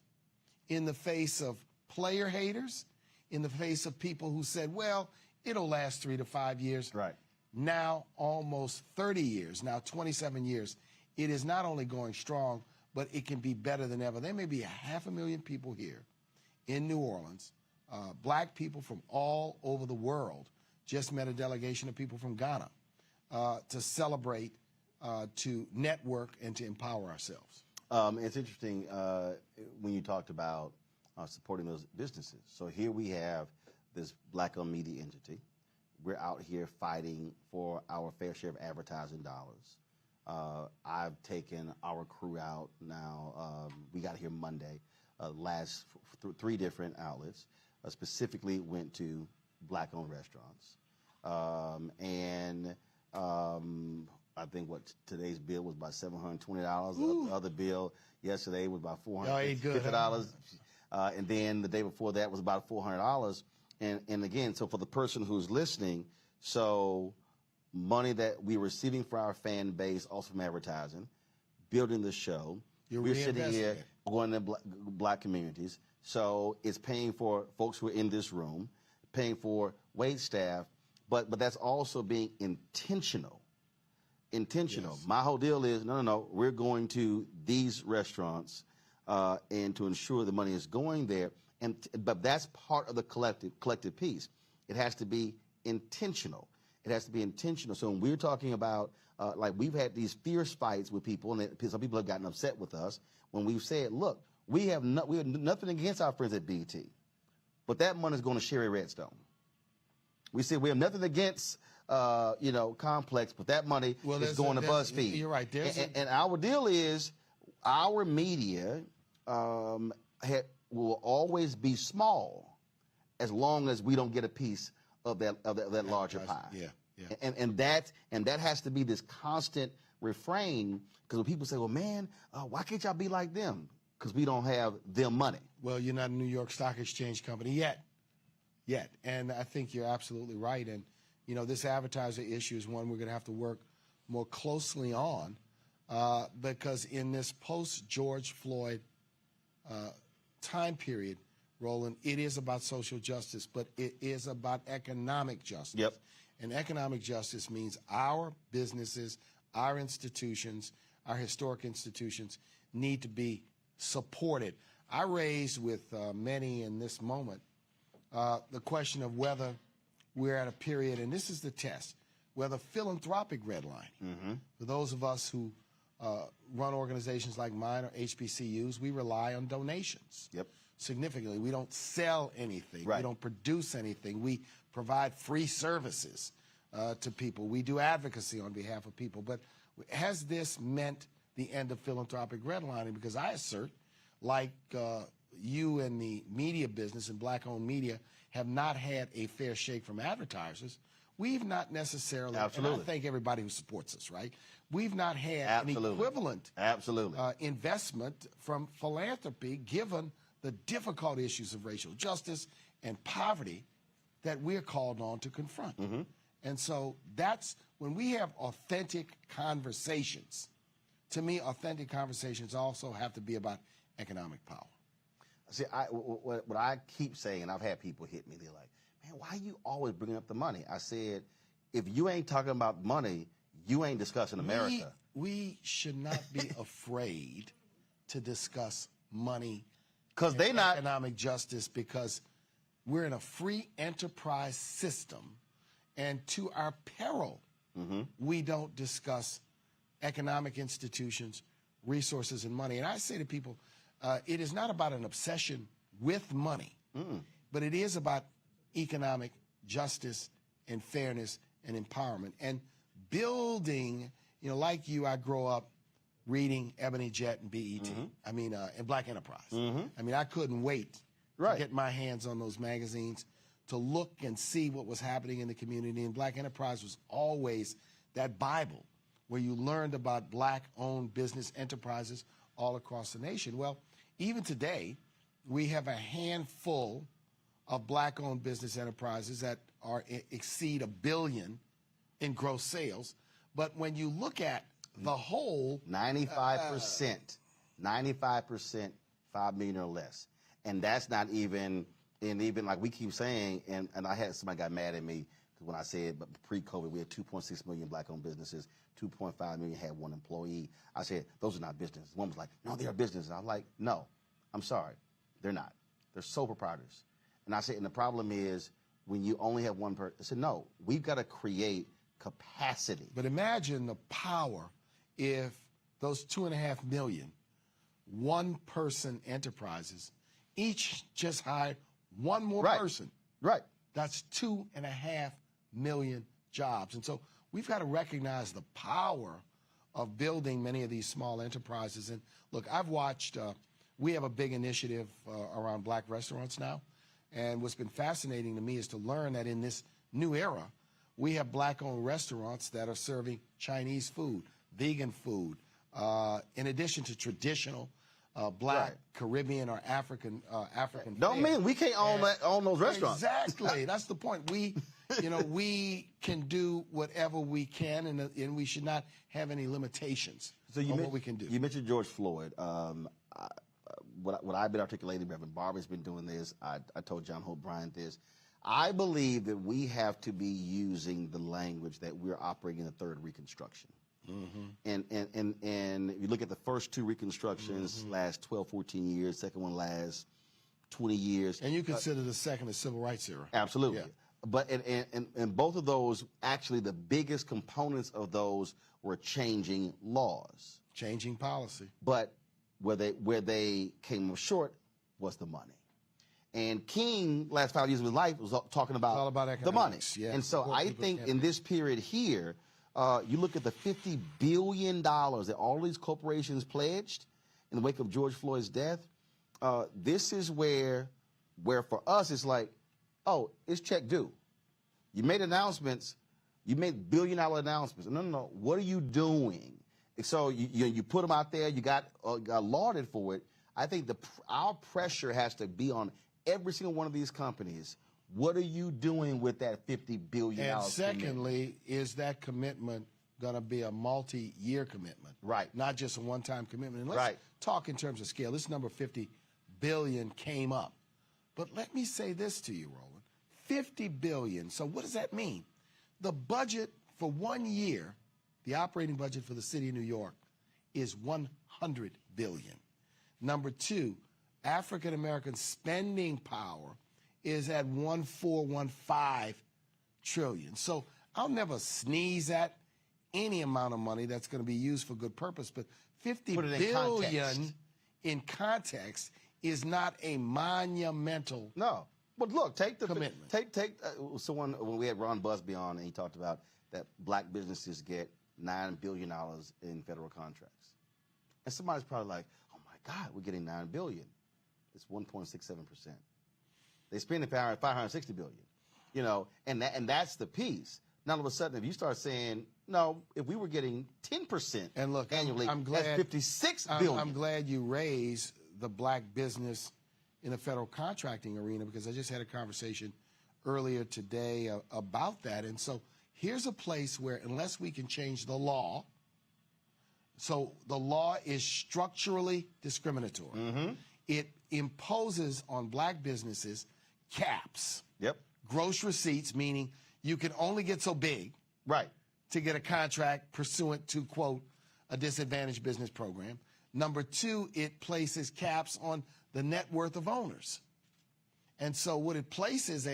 in the face of player haters, in the face of people who said, well, it'll last 3 to 5 years. Right. Now, almost 30 years, now 27 years, it is not only going strong, but it can be better than ever. There may be 500,000 people here in New Orleans, black people from all over the world. Just met a delegation of people from Ghana to celebrate, to network, and to empower ourselves. It's interesting when you talked about supporting those businesses. So here we have this black-owned media entity. We're out here fighting for our fair share of advertising dollars. I've taken our crew out now. We got here Monday, last 3 different outlets, specifically went to black-owned restaurants. I think today's bill was about $720. The other bill yesterday was about $450. And then the day before that was about $400. And again, so for the person who's listening, so money that we're receiving for our fan base, also from advertising, building the show. We're sitting here going to black communities. So it's paying for folks who are in this room, paying for wait staff, but that's also being intentional. Intentional. Yes. My whole deal is, no, we're going to these restaurants and to ensure the money is going there. But that's part of the collective piece. It has to be intentional. It has to be intentional. So when we're talking about, like we've had these fierce fights with people, and some people have gotten upset with us when we've said, look, we have nothing against our friends at BET, but that money is going to Sherry Redstone. We said we have nothing against, Complex, but that money is going to BuzzFeed. You're right. And our deal is our media will always be small as long as we don't get a piece of that larger pie. Yeah. And that has to be this constant refrain, because when people say, well, man, why can't y'all be like them? Because we don't have them money. Well, you're not a New York Stock Exchange company yet. And I think you're absolutely right. And, this advertiser issue is one we're going to have to work more closely on because in this post-George Floyd time period, Roland, it is about social justice, but it is about economic justice. Yep. And economic justice means our businesses, our institutions, our historic institutions need to be supported. I raised with many in this moment the question of whether we're at a period, and this is the test, whether philanthropic redlining, for those of us who run organizations like mine or HBCUs, we rely on donations. Yep. Significantly. We don't sell anything. Right. We don't produce anything. We provide free services to people. We do advocacy on behalf of people. But has this meant the end of philanthropic redlining? Because I assert, like you and the media business and black-owned media have not had a fair shake from advertisers, we've not necessarily, and I thank everybody who supports us, right? We've not had an equivalent investment from philanthropy given the difficult issues of racial justice and poverty that we're called on to confront. And so that's when we have authentic conversations. To me, authentic conversations also have to be about economic power. See, what I keep saying, and I've had people hit me, they're like, man, why are you always bringing up the money? I said, if you ain't talking about money, you ain't discussing America. We should not be afraid to discuss money because they not economic justice, because we're in a free enterprise system, and to our peril, we don't discuss economic institutions, resources, and money. And I say to people, it is not about an obsession with money, but it is about economic justice and fairness and empowerment and building. Like you, I grow up reading Ebony Jet and BET. I mean, and Black Enterprise. I mean, I couldn't wait to get my hands on those magazines to look and see what was happening in the community. And Black Enterprise was always that Bible where you learned about black-owned business enterprises all across the nation. Well, even today, we have a handful of black-owned business enterprises that exceed $1 billion in gross sales. But when you look at the whole 95%, 95%, 5 million or less, and that's not even. And even like we keep saying, and I had somebody got mad at me when I said, but pre-COVID we had 2.6 million black-owned businesses, 2.5 million had one employee. I said those are not businesses. One was like, no, they are businesses. I'm like, no, I'm sorry, they're not. They're sole proprietors. And I said, and the problem is when you only have one person. I said, no, we've got to create capacity. But imagine the power if those 2.5 million one-person enterprises each just hired one more person. Right. That's 2.5 million jobs. And so we've got to recognize the power of building many of these small enterprises. And look, I've watched, we have a big initiative around black restaurants now. And what's been fascinating to me is to learn that in this new era, we have black-owned restaurants that are serving Chinese food, vegan food, in addition to traditional black, Caribbean, or African Don't fare. mean we can't own those restaurants. Exactly. That's the point. We can do whatever we can, and we should not have any limitations on what we can do. You mentioned George Floyd. What I've been articulating, Reverend Barber's been doing this. I told John Hope Bryant this. I believe that we have to be using the language that we're operating in the third Reconstruction. And if you look at the first two Reconstructions, last 12, 14 years, second one last 20 years. And you consider the second the Civil Rights era. Absolutely. Yeah. But and both of those, actually the biggest components of those were changing laws. Changing policy. But where they came short was the money. And King, last 5 years of his life, was talking about, all about the money. Yeah. And so I think in this period here, you look at the $50 billion that all these corporations pledged in the wake of George Floyd's death. This is where for us it's like, oh, it's check due. You made announcements. You made billion-dollar announcements. No. What are you doing? And so you put them out there. You got lauded for it. I think our pressure has to be on every single one of these companies. What are you doing with that $50 billion? And secondly, is that commitment going to be a multi-year commitment? Right. Not just a one-time commitment. And let's talk in terms of scale. This number 50 billion came up. But let me say this to you, Roland. 50 billion. So what does that mean? The budget for 1 year, the operating budget for the city of New York, is 100 billion. Number two, African American spending power is at 1.415 trillion. So I'll never sneeze at any amount of money that's going to be used for good purpose, but 50 billion in context is not a monumental But look, take the commitment. Take someone when we had Ron Busby on, and he talked about that black businesses get $9 billion in federal contracts, and somebody's probably like, "Oh my God, we're getting $9 billion." It's 1.67%. They spend $560 billion, and that's the piece. Now all of a sudden, if you start saying, no, if we were getting 10% and look, annually, I'm glad, that's $56 billion. I'm glad you raised the black business in the federal contracting arena, because I just had a conversation earlier today about that. And so here's a place where, unless we can change the law, so the law is structurally discriminatory. It imposes on black businesses caps. Gross receipts, meaning you can only get so big to get a contract pursuant to, quote, a disadvantaged business program. Number two, it places caps on the net worth of owners. And so what it places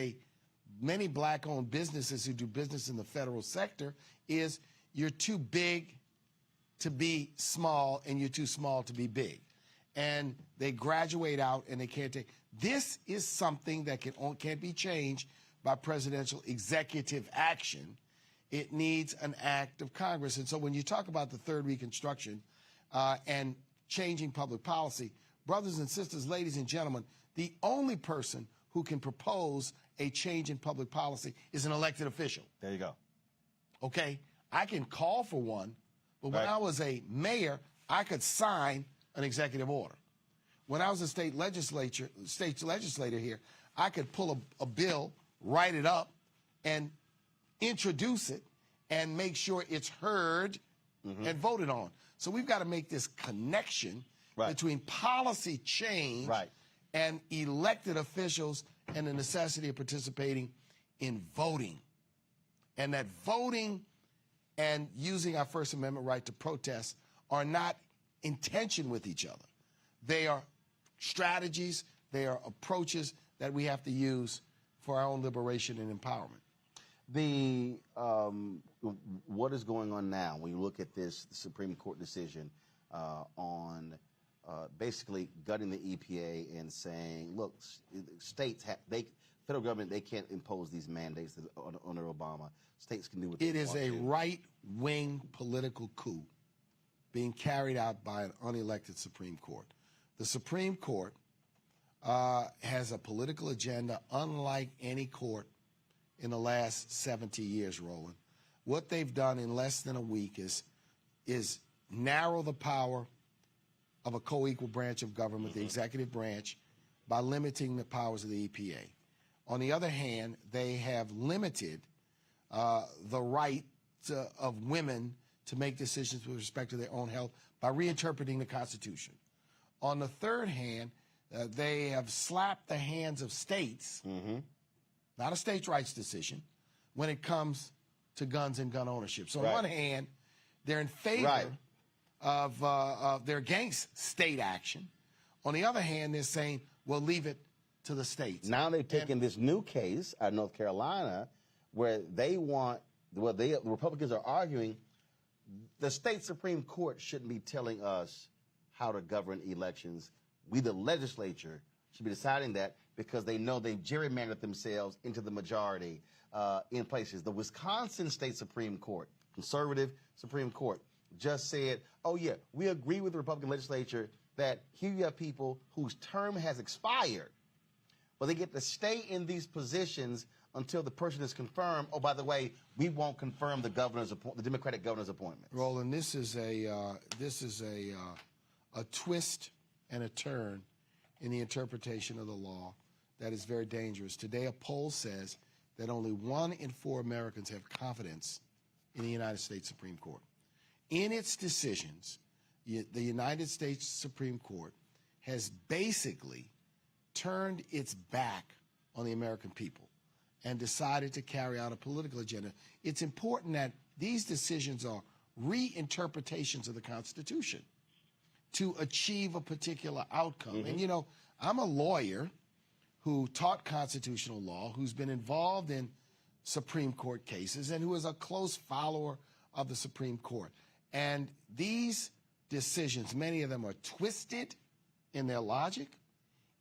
many black-owned businesses who do business in the federal sector is you're too big to be small and you're too small to be big. And they graduate out and they can't take. This is something that can't be changed by presidential executive action. It needs an act of Congress. And so when you talk about the third Reconstruction and changing public policy, brothers and sisters, ladies and gentlemen, the only person who can propose a change in public policy is an elected official. There you go. Okay? I can call for one, but when I was a mayor, I could sign an executive order. When I was a state legislator here, I could pull a bill, write it up, and introduce it and make sure it's heard and voted on. So we've got to make this connection between policy change and elected officials and the necessity of participating in voting. And that voting and using our First Amendment right to protest are not in tension with each other. They are strategies, they are approaches that we have to use for our own liberation and empowerment. What is going on now when you look at this Supreme Court decision on basically gutting the EPA and saying, look, states federal government, they can't impose these mandates under Obama. States can do what they want to. It is a right-wing political coup being carried out by an unelected Supreme Court. The Supreme Court has a political agenda unlike any court in the last 70 years, Roland. What they've done in less than a week is narrow the power of a co-equal branch of government, the executive branch, by limiting the powers of the EPA. On the other hand, they have limited the right of women to make decisions with respect to their own health by reinterpreting the Constitution. On the third hand, they have slapped the hands of states, not a states' rights decision, when it comes to guns and gun ownership. So on one hand, they're in favor of they're against state action. On the other hand, they're saying, well, leave it to the states. Now they've taken this new case out of North Carolina where they want, the Republicans are arguing the state Supreme Court shouldn't be telling us how to govern elections. We, the legislature, should be deciding that because they know they've gerrymandered themselves into the majority in places. The Wisconsin State Supreme Court, conservative Supreme Court, just said, oh, yeah, we agree with the Republican legislature that here you have people whose term has expired, but they get to stay in these positions until the person is confirmed. Oh, by the way, we won't confirm the Democratic governor's appointment. Roland, this is a twist and a turn in the interpretation of the law that is very dangerous. Today, a poll says that only 1 in 4 Americans have confidence in the United States Supreme Court. In its decisions, the United States Supreme Court has basically turned its back on the American people and decided to carry out a political agenda. It's important that these decisions are reinterpretations of the Constitution to achieve a particular outcome. And, you know, I'm a lawyer who taught constitutional law, who's been involved in Supreme Court cases, and who is a close follower of the Supreme Court. And these decisions, many of them are twisted in their logic,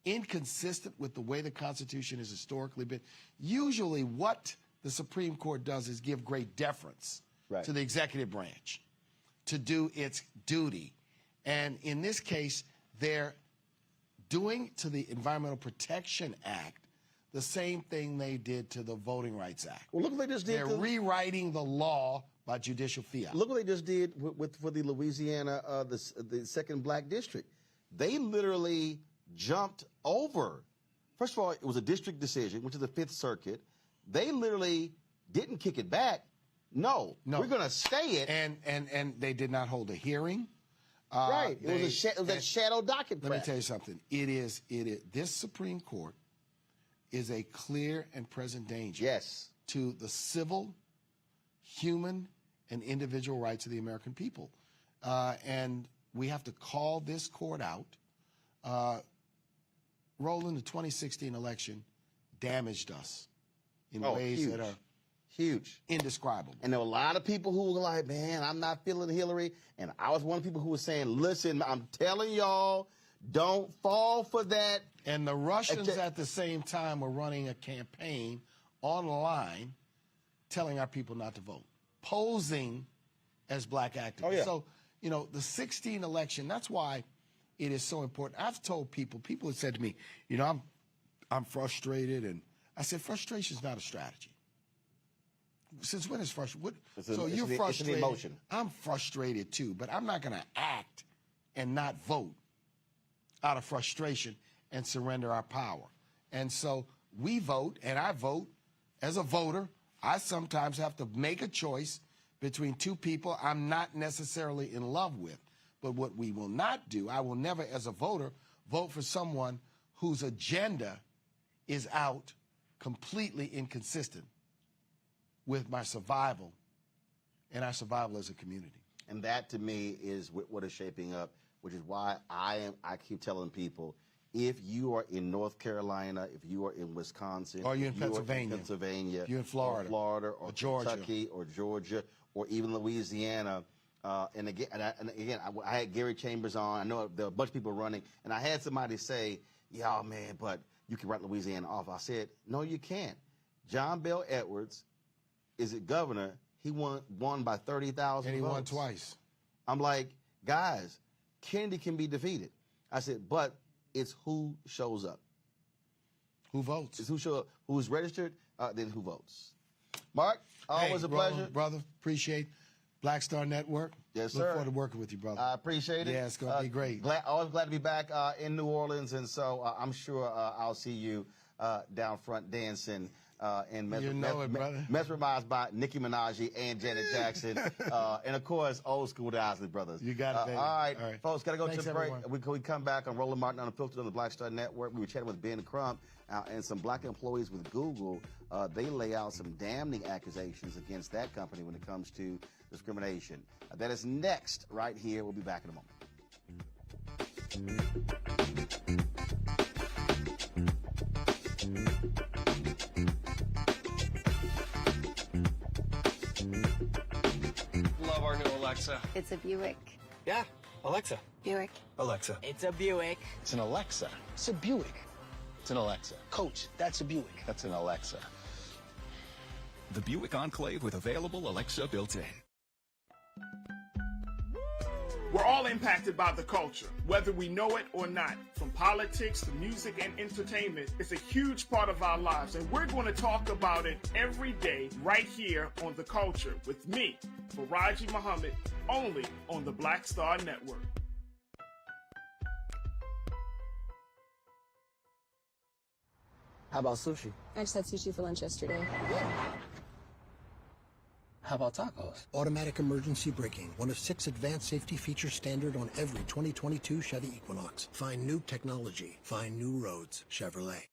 inconsistent with the way the Constitution has historically been. Usually what the Supreme Court does is give great deference to the executive branch to do its duty. And in this case, they're doing to the Environmental Protection Act the same thing they did to the Voting Rights Act. Well, look what they just did. They're rewriting the law by judicial fiat. Look what they just did for the Louisiana, the second black district. They literally jumped over. First of all, it was a district decision, which is the Fifth Circuit. They literally didn't kick it back. No, we're going to stay it. And they did not hold a hearing. It was a shadow docket press. Let me tell you something. This Supreme Court is a clear and present danger to the civil, human, and individual rights of the American people. And we have to call this court out. Roland, the 2016 election damaged us in ways that are indescribable. And there were a lot of people who were like, man, I'm not feeling Hillary. And I was one of the people who was saying, listen, I'm telling y'all, don't fall for that. And the Russians at the same time were running a campaign online telling our people not to vote, posing as black activists. So, you know, the 2016 election, that's why it is so important. I've told people have said to me, you know, I'm frustrated. And I said, frustration is not a strategy. Since when is frustration? So you're frustrated. It's an emotion. I'm frustrated too, but I'm not going to act and not vote out of frustration and surrender our power. And so we vote, and I vote as a voter. I sometimes have to make a choice between two people I'm not necessarily in love with. But what we will not do, I will never, as a voter, vote for someone whose agenda is out completely inconsistent with my survival and our survival as a community. And that, to me, is what is shaping up, which is why I keep telling people, if you are in North Carolina, if you are in Wisconsin, or you're in Pennsylvania, you're in Florida, or Georgia. Kentucky, or Georgia, or even Louisiana. And again, I had Gary Chambers on. I know there are a bunch of people running, and I had somebody say, "Yeah, man, but you can write Louisiana off." I said, "No, you can't." John Bel Edwards is it governor? He won by 30,000 and he votes. won twice. I'm like, guys, Kennedy can be defeated. I said, but it's who shows up. Who votes? It's who shows up. Who's registered, then who votes. Mark, always a Roland, pleasure. brother. Appreciate Black Star Network. Yes, Look sir. forward to working with you, brother. I appreciate it. Yeah, it's going to be great. Always glad to be back in New Orleans, and so I'm sure I'll see you down front dancing and mesmerized by Nicki Minaj and Janet Jackson, and of course, old school the Isley Brothers. You got it, baby. All right, folks, got to go Thanks, to the break. everyone. We come back on Roland Martin Unfiltered on the Black Star Network. We were chatting with Ben Crump and some black employees with Google. They lay out some damning accusations against that company when it comes to discrimination. That is next right here. We'll be back in a moment. Love our new Alexa. It's a Buick. Yeah, Alexa. Buick. Alexa. It's a Buick. It's an Alexa. It's a Buick. It's an Alexa. Coach, that's a Buick. That's an Alexa. The Buick Enclave with available Alexa built-in. We're all impacted by the culture, whether we know it or not. From politics to music and entertainment, it's a huge part of our lives, and we're going to talk about it every day right here on The Culture with me, Faraji Muhammad, only on the Black Star Network. How about sushi? I just had sushi for lunch yesterday. How about tacos? Automatic emergency braking, one of 6 advanced safety features standard on every 2022 Chevy Equinox. Find new technology. Find new roads. Chevrolet.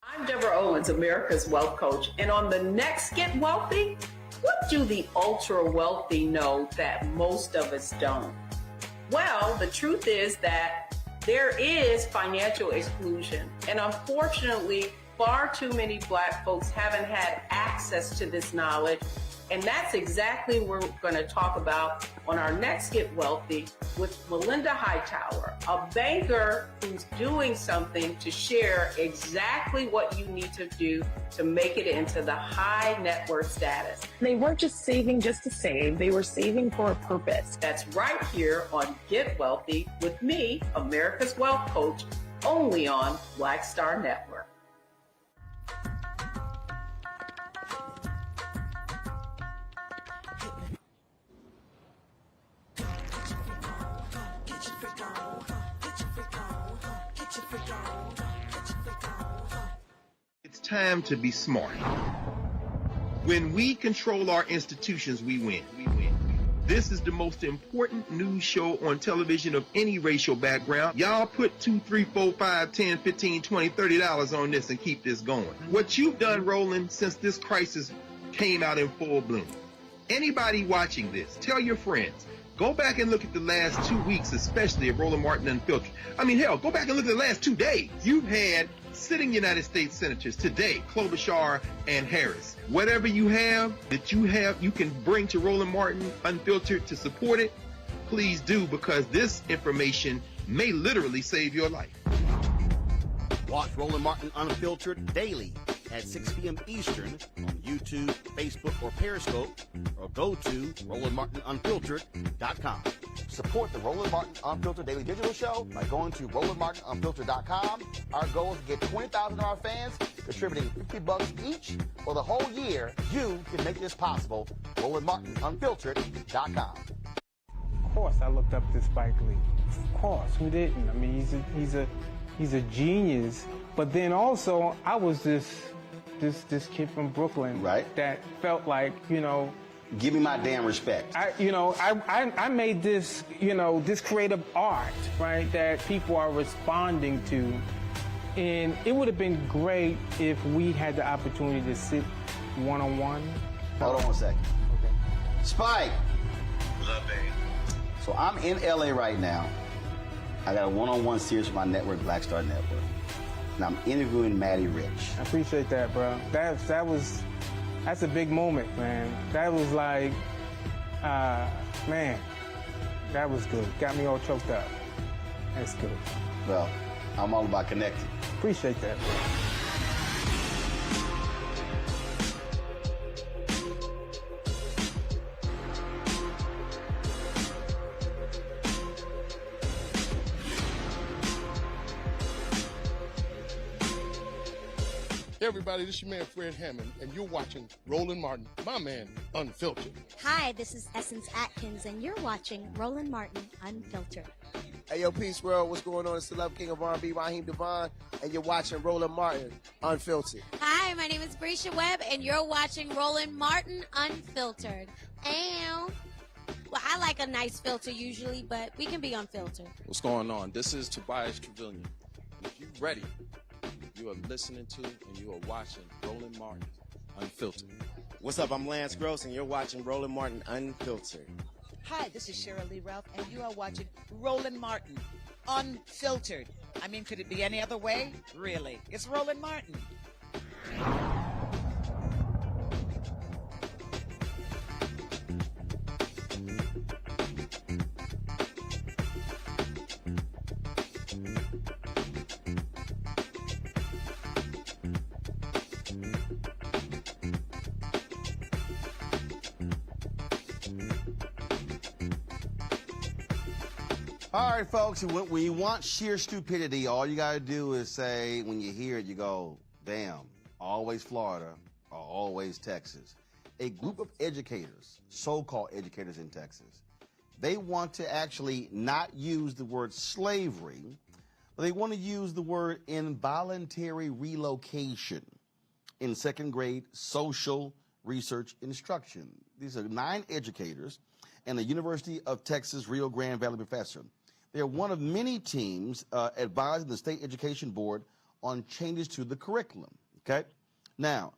I'm Deborah Owens, America's Wealth Coach, and on the next Get Wealthy, what do the ultra wealthy know that most of us don't? Well, the truth is that there is financial exclusion, and unfortunately, far too many Black folks haven't had access to this knowledge. And that's exactly what we're going to talk about on our next Get Wealthy with Melinda Hightower, a banker who's doing something to share exactly what you need to do to make it into the high net worth status. They weren't just saving just to save, they were saving for a purpose. That's right here on Get Wealthy with me, America's Wealth Coach, only on Black Star Network. It's time to be smart. When we control our institutions, we win. This is the most important news show on television of any racial background. Y'all put $2, $3, $4, $5, $10, $15, $20, $30 on this and keep this going. What you've done, Roland, since this crisis came out in full bloom. Anybody watching this, tell your friends. Go back and look at the last 2 weeks, especially of Roland Martin Unfiltered. I mean, hell, go back and look at the last 2 days. You've had sitting United States senators today, Klobuchar and Harris. Whatever you have that you can bring to Roland Martin Unfiltered to support it, please do, because this information may literally save your life. Watch Roland Martin Unfiltered daily at 6 p.m. Eastern on YouTube, Facebook, or Periscope, or go to RolandMartinUnfiltered.com. Support the Roland Martin Unfiltered Daily Digital Show by going to RolandMartinUnfiltered.com. Our goal is to get 20,000 of our fans contributing $50 each for the whole year. You can make this possible. RolandMartinUnfiltered.com. Of course, I looked up to Spike Lee. Of course, who didn't? I mean, he's a genius. But then also, I was this kid from Brooklyn, right? That felt like, Give me my damn respect. I made this, this creative art, right, that people are responding to. And it would have been great if we had the opportunity to sit one-on-one. Hold on one second. Okay. Spike. What's up, babe? So I'm in LA right now. I got a one-on-one series with my network, Black Star Network. And I'm interviewing Maddie Rich. I appreciate that, bro. That's a big moment, man. That was like, man, that was good. Got me all choked up. That's good. Well, I'm all about connecting. Appreciate that, bro. Hey everybody, this is your man Fred Hammond, and you're watching Roland Martin, my man, Unfiltered. Hi, this is Essence Atkins, and you're watching Roland Martin, Unfiltered. Hey, yo, Peace World, what's going on? It's the Love King of R&B, Raheem Devon, and you're watching Roland Martin, Unfiltered. Hi, my name is Brescia Webb, and you're watching Roland Martin, Unfiltered. And, well, I like a nice filter usually, but we can be unfiltered. What's going on? This is Tobias Trevelyan. If you're ready, you are listening to and you are watching Roland Martin, Unfiltered. What's up? I'm Lance Gross, and you're watching Roland Martin, Unfiltered. Hi, this is Cheryl Lee Ralph, and you are watching Roland Martin, Unfiltered. I mean, could it be any other way? Really? It's Roland Martin. All right, folks, when you want sheer stupidity, all you got to do is say, when you hear it, you go, damn, always Florida or always Texas. A group of educators, so-called educators in Texas, they want to actually not use the word slavery, but they want to use the word involuntary relocation in second grade social research instruction. These are 9 educators and a University of Texas Rio Grande Valley professor. They're one of many teams advising the State Education Board on changes to the curriculum, okay? Now,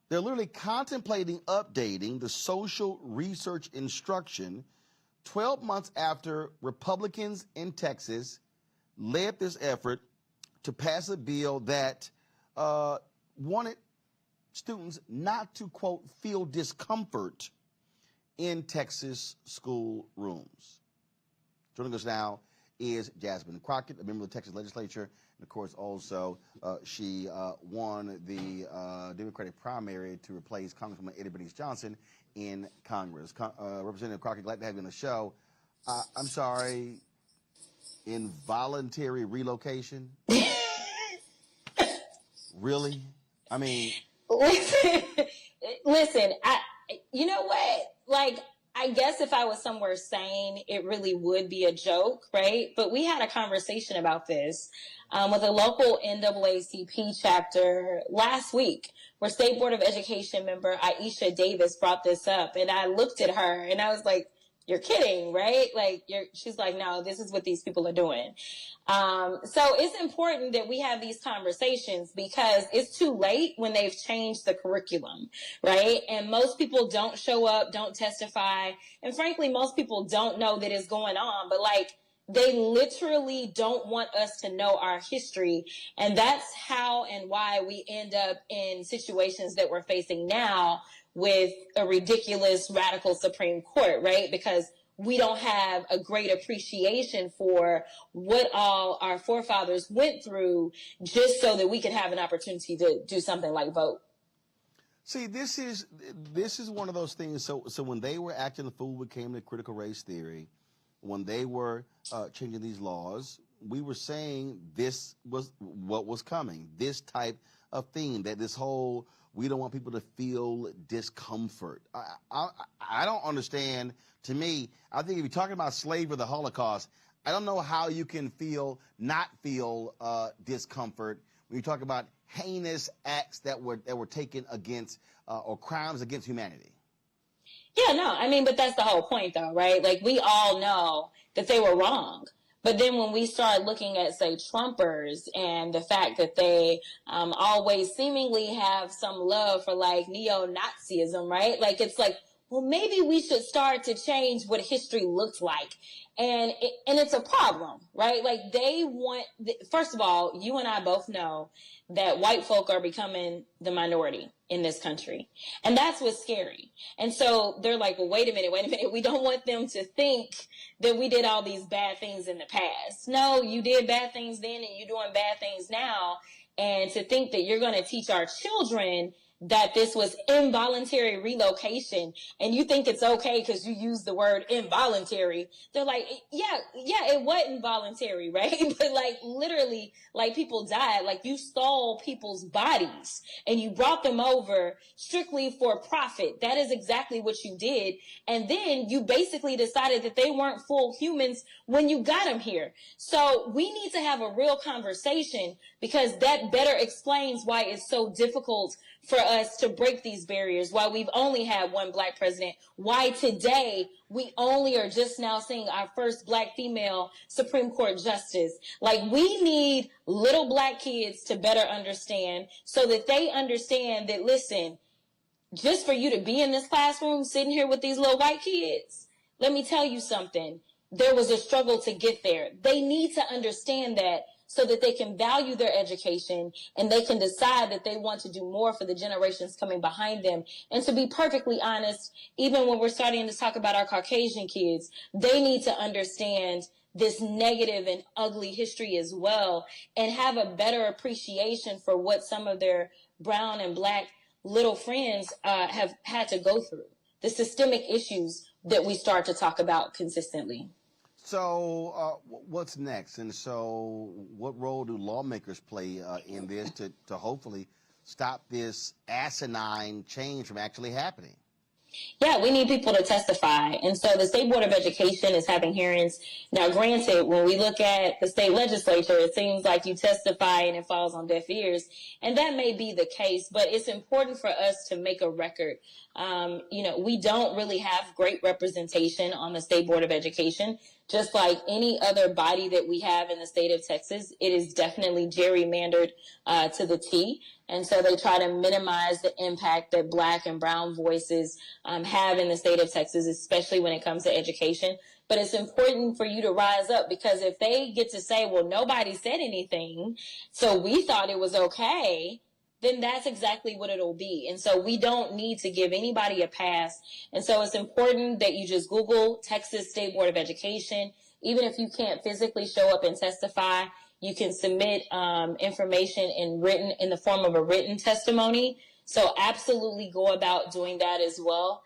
they're literally contemplating updating the social research instruction 12 months after Republicans in Texas led this effort to pass a bill that wanted students not to, quote, feel discomfort in Texas school rooms. Joining us now is Jasmine Crockett, a member of the Texas legislature, and of course also she won the Democratic primary to replace Congresswoman Eddie Bernice Johnson in Congress. Representative Crockett, glad to have you on the show. I'm sorry, involuntary relocation? Really? I mean... Listen, you know what? Like, I guess if I was somewhere sane, it really would be a joke, right? But we had a conversation about this with a local NAACP chapter last week, where State Board of Education member Aisha Davis brought this up. And I looked at her and I was like, you're kidding, right? Like, she's like, no, this is what these people are doing. So it's important that we have these conversations because it's too late when they've changed the curriculum, right? And most people don't show up, don't testify. And frankly, most people don't know that it's going on, but like, they literally don't want us to know our history. And that's how and why we end up in situations that we're facing now with a ridiculous radical Supreme Court, right? Because we don't have a great appreciation for what all our forefathers went through just so that we could have an opportunity to do something like vote. See, this is one of those things. So when they were acting the fool when it came to critical race theory, when they were changing these laws, we were saying this was what was coming, this type of thing, that this whole, we don't want people to feel discomfort. I don't understand. To me, I think if you're talking about slavery or the Holocaust, I don't know how you can not feel discomfort when you talk about heinous acts that were taken against or crimes against humanity. Yeah, no, I mean, but that's the whole point though, right? Like, we all know that they were wrong. But then when we start looking at, say, Trumpers and the fact that they always seemingly have some love for, like, neo-Nazism, right? Like, it's like, well, maybe we should start to change what history looks like. And it's a problem, right? Like, they want, first of all, you and I both know that white folk are becoming the minority in this country. And that's what's scary. And so they're like, well, wait a minute. We don't want them to think that we did all these bad things in the past. No, you did bad things then and you're doing bad things now. And to think that you're going to teach our children that this was involuntary relocation and you think it's okay because you use the word involuntary. They're like, yeah, it wasn't voluntary, right? But like literally, like people died, like you stole people's bodies and you brought them over strictly for profit. That is exactly what you did. And then you basically decided that they weren't full humans when you got them here. So we need to have a real conversation because that better explains why it's so difficult for us to break these barriers, why we've only had one black president, why today we only are just now seeing our first black female Supreme Court justice. Like, we need little black kids to better understand so that they understand that, listen, just for you to be in this classroom sitting here with these little white kids, let me tell you something. There was a struggle to get there. They need to understand that so that they can value their education and they can decide that they want to do more for the generations coming behind them. And to be perfectly honest, even when we're starting to talk about our Caucasian kids, they need to understand this negative and ugly history as well and have a better appreciation for what some of their brown and black little friends have had to go through, the systemic issues that we start to talk about consistently. So what's next? And so what role do lawmakers play in this to hopefully stop this asinine change from actually happening? Yeah, we need people to testify. And so the State Board of Education is having hearings. Now, granted, when we look at the state legislature, it seems like you testify and it falls on deaf ears. And that may be the case, but it's important for us to make a record. We don't really have great representation on the State Board of Education. Just like any other body that we have in the state of Texas, it is definitely gerrymandered to the T. And so they try to minimize the impact that black and brown voices have in the state of Texas, especially when it comes to education. But it's important for you to rise up because if they get to say, well, nobody said anything, so we thought it was okay, then that's exactly what it'll be. And so we don't need to give anybody a pass. And so it's important that you just Google Texas State Board of Education. Even if you can't physically show up and testify, you can submit information in the form of a written testimony. So absolutely go about doing that as well.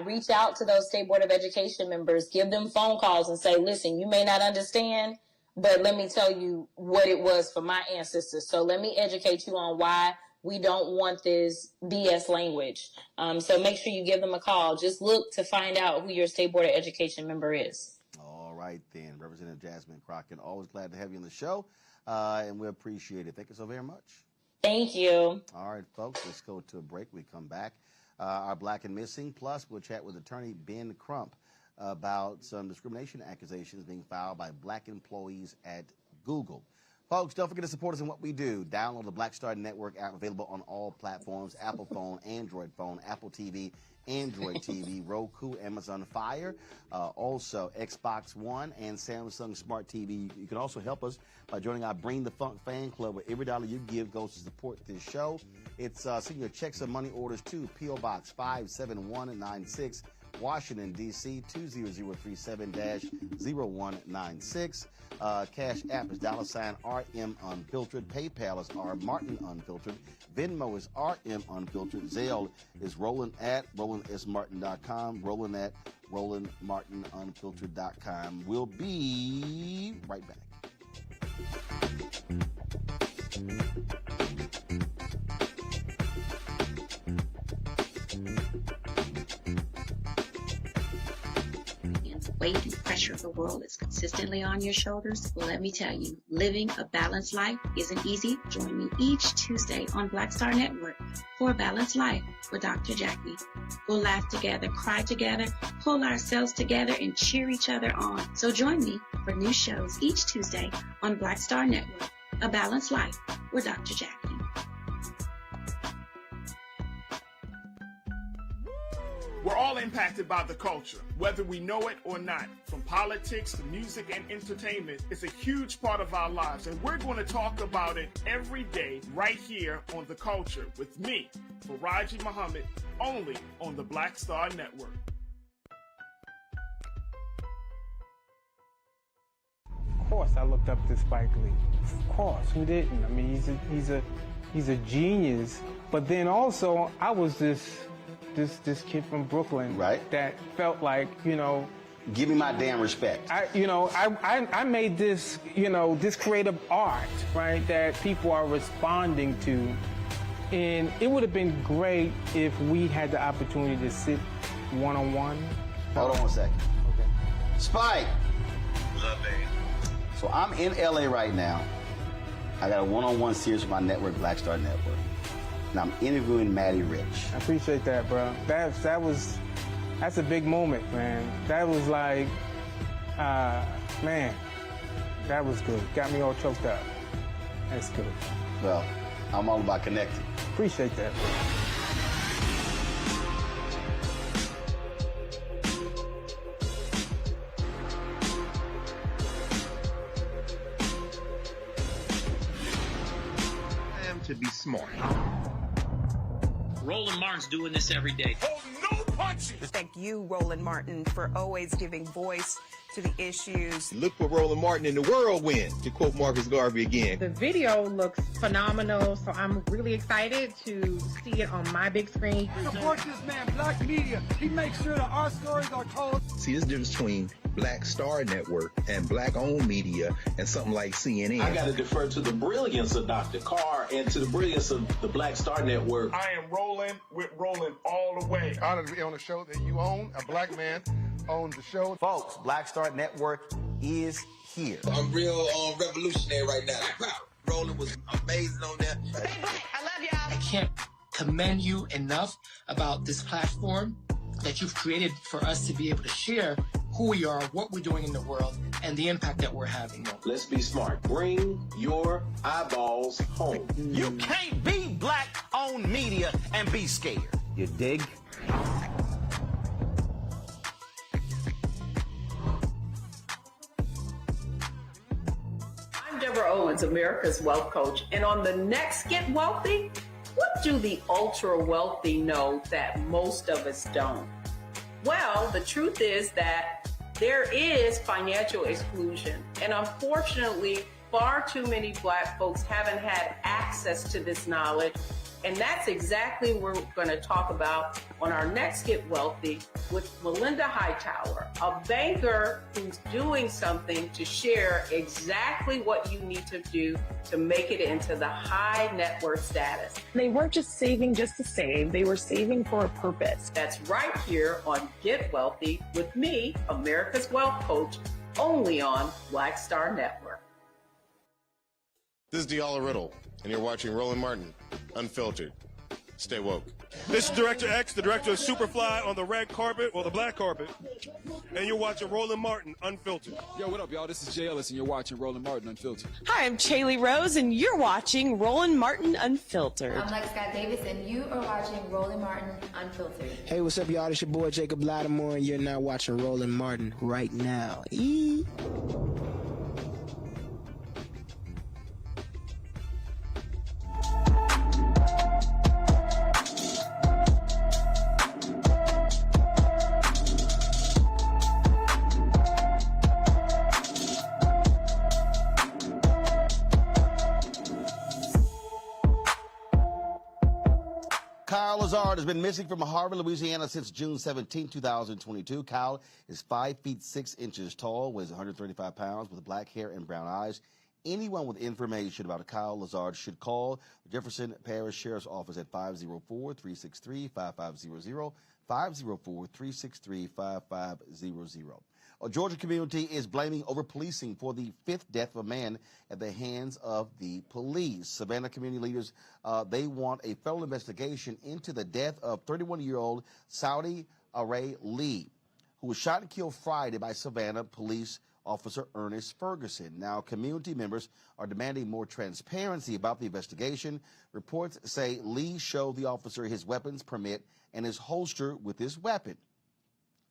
Reach out to those State Board of Education members, give them phone calls and say, listen, you may not understand, but let me tell you what it was for my ancestors. So let me educate you on why we don't want this BS language. So make sure you give them a call. Just look to find out who your State Board of Education member is. All right, then. Representative Jasmine Crockett, always glad to have you on the show, and we appreciate it. Thank you so very much. Thank you. All right, folks, let's go to a break. We come back. Our Black and Missing, plus we'll chat with attorney Ben Crump about some discrimination accusations being filed by black employees at Google. Folks, don't forget to support us in what we do. Download the Black Star Network app, available on all platforms: Apple phone, Android phone, Apple TV, Android TV, Roku, Amazon Fire, also Xbox One and Samsung Smart TV. You can also help us by joining our Bring the Funk fan club, where every dollar you give goes to support this show. It's sending your checks and money orders to P.O. Box 57196, Washington, D.C. 20037-0196. Cash App is $RM Unfiltered. PayPal is R Martin Unfiltered. Venmo is RM Unfiltered. Zelle is Roland at RolandSMartin.com. Roland at RolandMartinUnfiltered.com. We'll be right back. weight and pressure of the world is consistently on your shoulders? Well, let me tell you, living a balanced life isn't easy. Join me each Tuesday on Black Star Network for A Balanced Life with Dr. Jackie. We'll laugh together, cry together, pull ourselves together, and cheer each other on. So join me for new shows each Tuesday on Black Star Network, A Balanced Life with Dr. Jackie. We're all impacted by the culture, whether we know it or not. From politics to music and entertainment, it's a huge part of our lives, and we're going to talk about it every day right here on The Culture with me, Faraji Muhammad, only on the Black Star Network. Of course, I looked up to Spike Lee. Of course, who didn't? I mean, he's a genius. But then also, I was this kid from Brooklyn, right? That felt like, you know, give me my damn respect. I made this, you know, this creative art, right, that people are responding to, and it would have been great if we had the opportunity to sit one-on-one. Hold on a second. Okay. Spike. What's up, babe? So I'm in LA right now. I got a one-on-one series with my network, Black Star Network. And I'm interviewing Maddie Rich. I appreciate that, bro. That's a big moment, man. That was like, man, that was good. Got me all choked up. That's good. Well, I'm all about connecting. Appreciate that. I am to be smart. Roland Martin's doing this every day. Oh, no punches! Thank you, Roland Martin, for always giving voice to the issues. Look for Roland Martin in the whirlwind, to quote Marcus Garvey again. The video looks phenomenal, so I'm really excited to see it on my big screen. Support this man, Black Media. He makes sure that our stories are told. See, there's a difference between Black Star Network and Black-owned media and something like CNN. I got to defer to the brilliance of Dr. Carr and to the brilliance of the Black Star Network. I am rolling with Roland all the way. Honored to be on a show that you own. A black man owns the show. Folks, Black Star Network is here. I'm real revolutionary right now. Roland was amazing on that. Stay black. I love y'all. I can't commend you enough about this platform that you've created for us to be able to share who we are, what we're doing in the world, and the impact that we're having. Let's be smart. Bring your eyeballs home. You can't be Black-owned media and be scared. You dig? I'm Deborah Owens, America's Wealth Coach, and on the next Get Wealthy, what do the ultra wealthy know that most of us don't? Well, the truth is that there is financial exclusion, and unfortunately, far too many Black folks haven't had access to this knowledge, and that's exactly what we're going to talk about on our next Get Wealthy with Melinda Hightower, a banker who's doing something to share exactly what you need to do to make it into the high net worth status. They weren't just saving just to save, they were saving for a purpose. That's right here on Get Wealthy with me, America's Wealth Coach, only on Black Star Network. This is Diala Riddle, and you're watching Roland Martin, Unfiltered. Stay woke. This is Director X, the director of Superfly on the red carpet, or the black carpet, and you're watching Roland Martin, Unfiltered. Yo, what up, y'all? This is Jay Ellis, and you're watching Roland Martin, Unfiltered. Hi, I'm Chaley Rose, and you're watching Roland Martin, Unfiltered. I'm Lex Scott Davis, and you are watching Roland Martin, Unfiltered. Hey, what's up, y'all? It's your boy Jacob Lattimore, and you're now watching Roland Martin right now. Kyle Lazard has been missing from Harvard, Louisiana since June 17, 2022. Kyle is 5 feet 6 inches tall, weighs 135 pounds, with black hair and brown eyes. Anyone with information about Kyle Lazard should call the Jefferson Parish Sheriff's Office at 504-363-5500, 504-363-5500. A Georgia community is blaming over-policing for the 5th death of a man at the hands of the police. Savannah community leaders, they want a federal investigation into the death of 31-year-old Saudi Aray Lee, who was shot and killed Friday by Savannah police officer Ernest Ferguson. Now, community members are demanding more transparency about the investigation. Reports say Lee showed the officer his weapons permit and his holster with his weapon.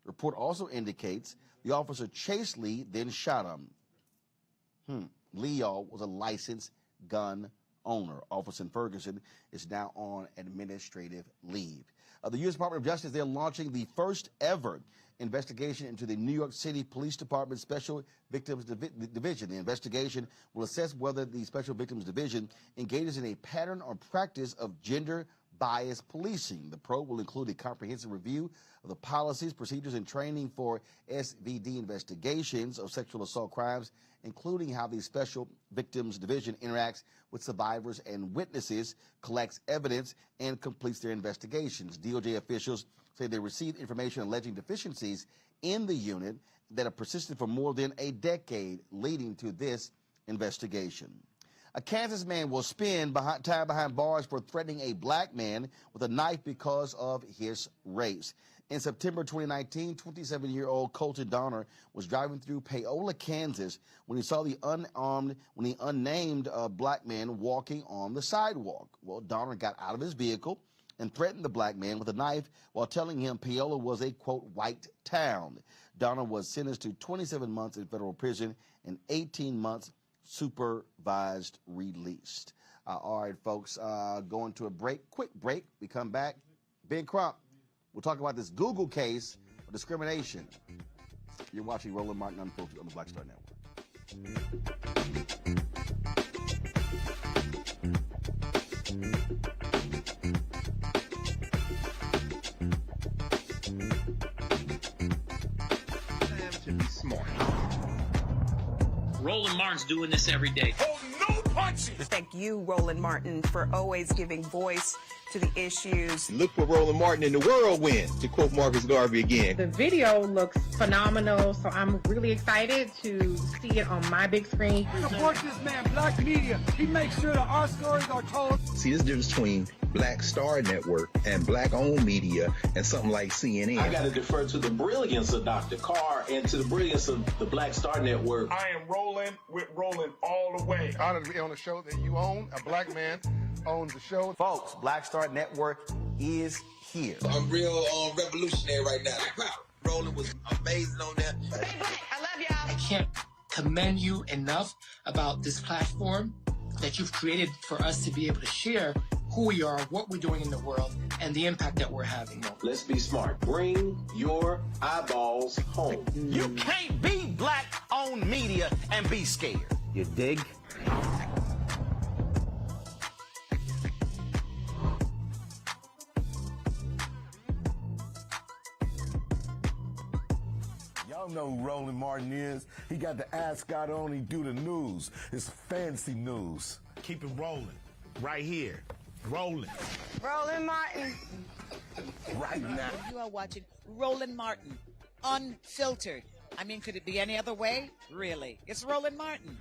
Report also indicates the officer chased Lee, then shot him. Lee, y'all, was a licensed gun owner. Officer Ferguson is now on administrative leave. The U.S. Department of Justice, they're launching the first ever investigation into the New York City Police Department Special Victims Division. The investigation will assess whether the Special Victims Division engages in a pattern or practice of gender-biased policing. The probe will include a comprehensive review of the policies, procedures, and training for SVD investigations of sexual assault crimes, including how the Special Victims Division interacts with survivors and witnesses, collects evidence, and completes their investigations. DOJ officials say they received information alleging deficiencies in the unit that have persisted for more than a decade, leading to this investigation. A Kansas man will spend time behind bars for threatening a black man with a knife because of his race. In September 2019, 27-year-old Colton Donner was driving through Paola, Kansas, when he saw the unnamed black man walking on the sidewalk. Well, Donner got out of his vehicle and threatened the black man with a knife while telling him Paola was a, quote, white town. Donner was sentenced to 27 months in federal prison and 18 months supervised released. All right, folks, going to a break, quick break. We come back. Ben Crump, we'll talk about this Google case of discrimination. You're watching Roland Martin Unfiltered on the Black Star Network. Roland Martin's doing this every day. Oh, no punches! Thank you, Roland Martin, for always giving voice to the issues. Look for Roland Martin in the whirlwind, to quote Marcus Garvey again. The video looks phenomenal, so I'm really excited to see it on my big screen. Support this man, Black Media. He makes sure that our stories are told. See, this difference between Black Star Network and Black-owned media and something like CNN. I got to defer to the brilliance of Dr. Carr and to the brilliance of the Black Star Network. I am Roland with Roland all the way. Honored to be on a show that you own. A black man owns the show. Folks, Black Star Network is here. I'm real revolutionary right now. Roland was amazing on that. Stay black. I love y'all. I can't commend you enough about this platform that you've created for us to be able to share who we are, what we're doing in the world, and the impact that we're having. Let's be smart. Bring your eyeballs home. You can't be black-owned media and be scared. You dig? Y'all know who Roland Martin is. He got the ascot on, he do the news. It's fancy news. Keep it rolling. Right here. Rolling. Roland Martin. Right now. You are watching Roland Martin, Unfiltered. I mean, could it be any other way? Really? It's Roland Martin.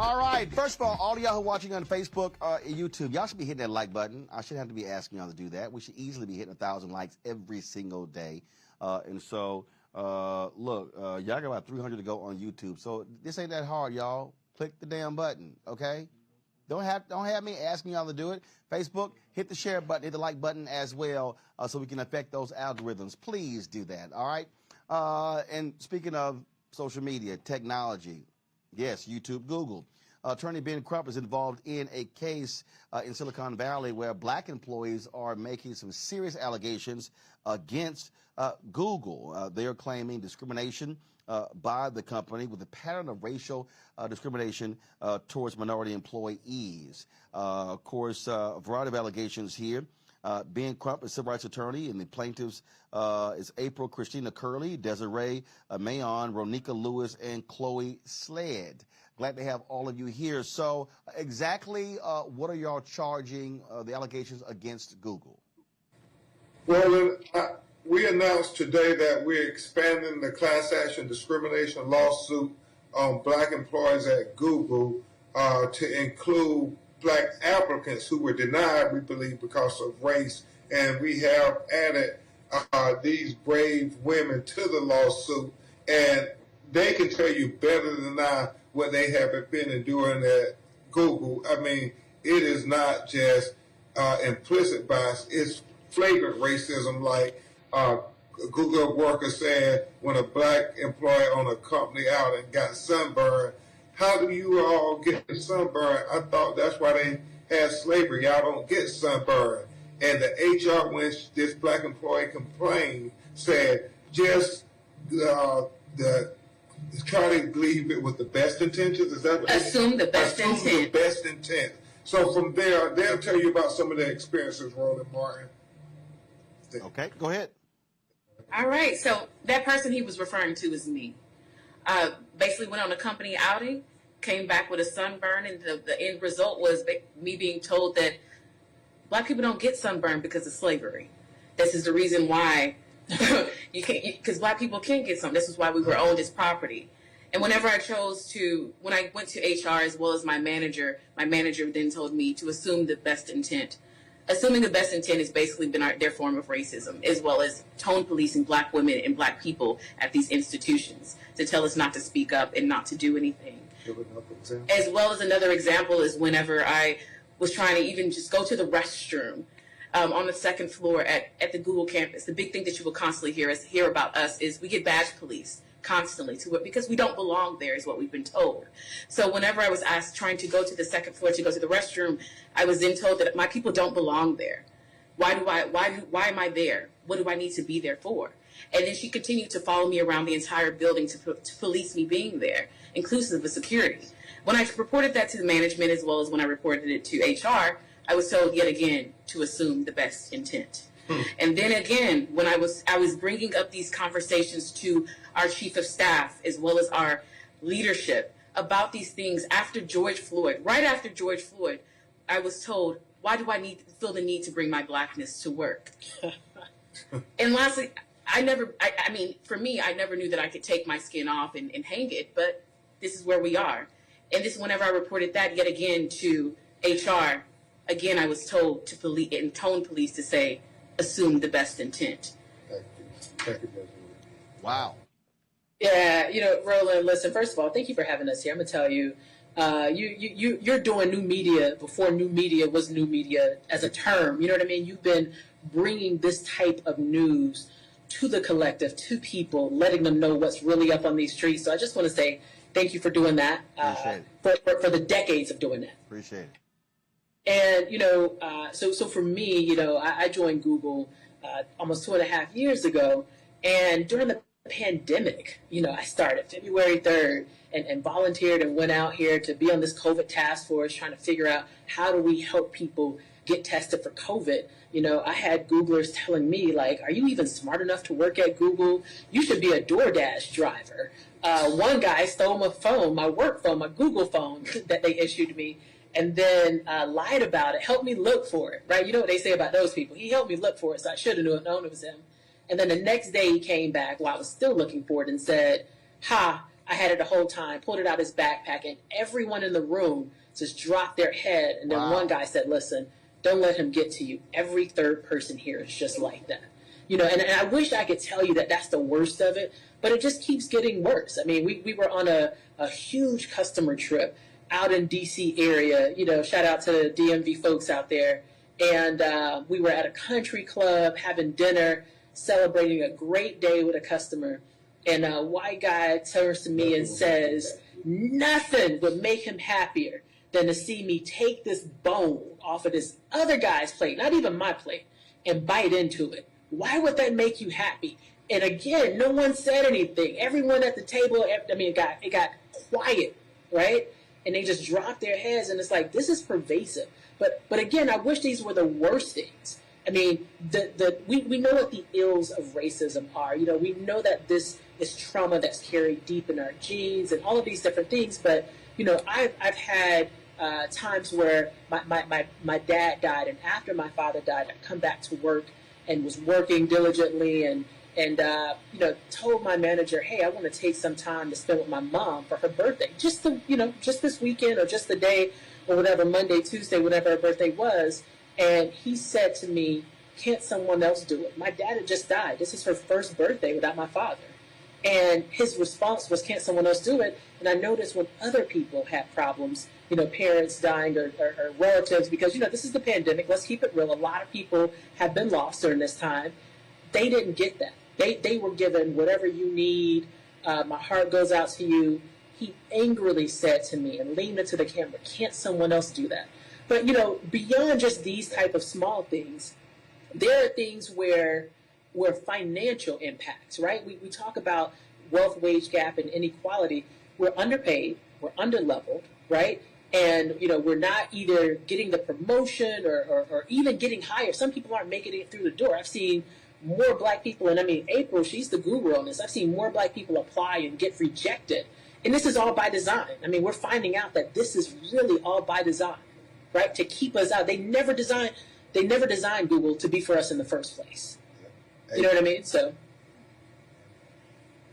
All right. First of all of y'all who are watching on Facebook and YouTube, y'all should be hitting that like button. I shouldn't have to be asking y'all to do that. We should easily be hitting 1,000 likes every single day. And so, look, y'all got about 300 to go on YouTube. So this ain't that hard, y'all. Click the damn button, okay? Don't have me asking y'all to do it. Facebook, hit the share button, hit the like button as well, so we can affect those algorithms. Please do that, all right? And speaking of social media, technology, yes, YouTube, Google. Attorney Ben Crump is involved in a case in Silicon Valley where black employees are making some serious allegations against Google. They are claiming discrimination by the company with a pattern of racial discrimination towards minority employees. Of course, a variety of allegations here. Ben Crump, a civil rights attorney, and the plaintiffs is April Christina Curley, Desiree Mayon, Ronika Lewis, and Chloe Sled. Glad to have all of you here. So exactly what are y'all charging the allegations against Google? Roland, we announced today that we're expanding the class action discrimination lawsuit on black employees at Google to include black applicants who were denied, we believe, because of race. And we have added these brave women to the lawsuit, and they can tell you better than I what they have been enduring at Google. I mean, it is not just implicit bias, it's flagrant racism, like Google worker said when a black employee on a company out and got sunburned, how do you all get sunburned? I thought that's why they had slavery. Y'all don't get sunburned. And the HR, when this black employee complained, said just try to leave it with the best intentions. Is that what assume the best intent? Assume the best intent. So from there, they'll tell you about some of their experiences, Roland Martin. Okay, go ahead. All right, so that person he was referring to is me. Basically went on a company outing, came back with a sunburn, and the end result was me being told that black people don't get sunburned because of slavery. This is the reason why you can't, because black people can't get some. This is why we were owned as property. And whenever I when I went to HR as well as my manager then told me to assume the best intent. Assuming the best intent has basically been their form of racism, as well as tone policing black women and black people at these institutions to tell us not to speak up and not to do anything. As well as another example is whenever I was trying to even just go to the restroom on the second floor at the Google campus. The big thing that you will constantly hear about us is we get badge police constantly to it because we don't belong there is what we've been told. So whenever I was asked trying to go to the second floor to go to the restroom, I was then told that my people don't belong there. Why am I there? What do I need to be there for? And then she continued to follow me around the entire building to police me being there, inclusive of security. When I reported that to the management as well as when I reported it to HR, I was told yet again to assume the best intent. And then again, when I was bringing up these conversations to our chief of staff as well as our leadership about these things after George Floyd, right after George Floyd, I was told, why do I feel the need to bring my blackness to work? And lastly, I mean, for me, I never knew that I could take my skin off and hang it, but this is where we are. And this, whenever I reported that yet again to HR, again, I was told to tone police to say, assume the best intent. Thank you. Wow. Yeah, Roland, listen, first of all, thank you for having us here. I'm going to tell you, you're doing new media before new media was new media as a term. You know what I mean? You've been bringing this type of news to the collective, to people, letting them know what's really up on these streets. So I just want to say thank you for doing that, for the decades of doing that. Appreciate it. And, so for me, I joined Google almost 2.5 years ago. And during the pandemic, I started February 3rd and volunteered and went out here to be on this COVID task force trying to figure out how do we help people get tested for COVID. I had Googlers telling me, like, are you even smart enough to work at Google? You should be a DoorDash driver. One guy stole my phone, my work phone, my Google phone that they issued me, and then lied about it, helped me look for it, right? You know what they say about those people. He helped me look for it, so I should have known it was him. And then the next day he came back while I was still looking for it and said, I had it the whole time, pulled it out of his backpack, and everyone in the room just dropped their head. And then one guy said, listen, don't let him get to you. Every third person here is just like that. And I wish I could tell you that that's the worst of it, but it just keeps getting worse. I mean, we were on a huge customer trip out in D.C. area, shout out to the DMV folks out there. And we were at a country club having dinner, celebrating a great day with a customer. And a white guy turns to me and says, nothing would make him happier than to see me take this bone off of this other guy's plate, not even my plate, and bite into it. Why would that make you happy? And again, no one said anything. Everyone at the table, I mean, it got quiet, right? And they just dropped their heads, and it's like, this is pervasive. But again, I wish these were the worst things. I mean, we know what the ills of racism are. You know, we know that this is trauma that's carried deep in our genes and all of these different things. But, you know, I've had times where my dad died, and after my father died, I come back to work and was working diligently and you know, told my manager, hey, I want to take some time to spend with my mom for her birthday, just this weekend or just the day or whatever, Monday, Tuesday, whatever her birthday was. And he said to me, can't someone else do it? My dad had just died. This is her first birthday without my father. And his response was, can't someone else do it? And I noticed when other people had problems, you know, parents dying or relatives, because, you know, this is the pandemic. Let's keep it real. A lot of people have been lost during this time. They didn't get that. They were given whatever you need. My heart goes out to you. He angrily said to me and leaned into the camera, can't someone else do that? But, you know, beyond just these type of small things, there are things where financial impacts, right? We talk about wealth wage gap and inequality. We're underpaid, we're underleveled, right? And, you know, we're not either getting the promotion or even getting hired. Some people aren't making it through the door. I've seen more black people, and I mean, April, she's the guru on this. I've seen more black people apply and get rejected. And this is all by design. I mean, we're finding out that this is really all by design, right? To keep us out. They never designed Google to be for us in the first place. You know what I mean? So.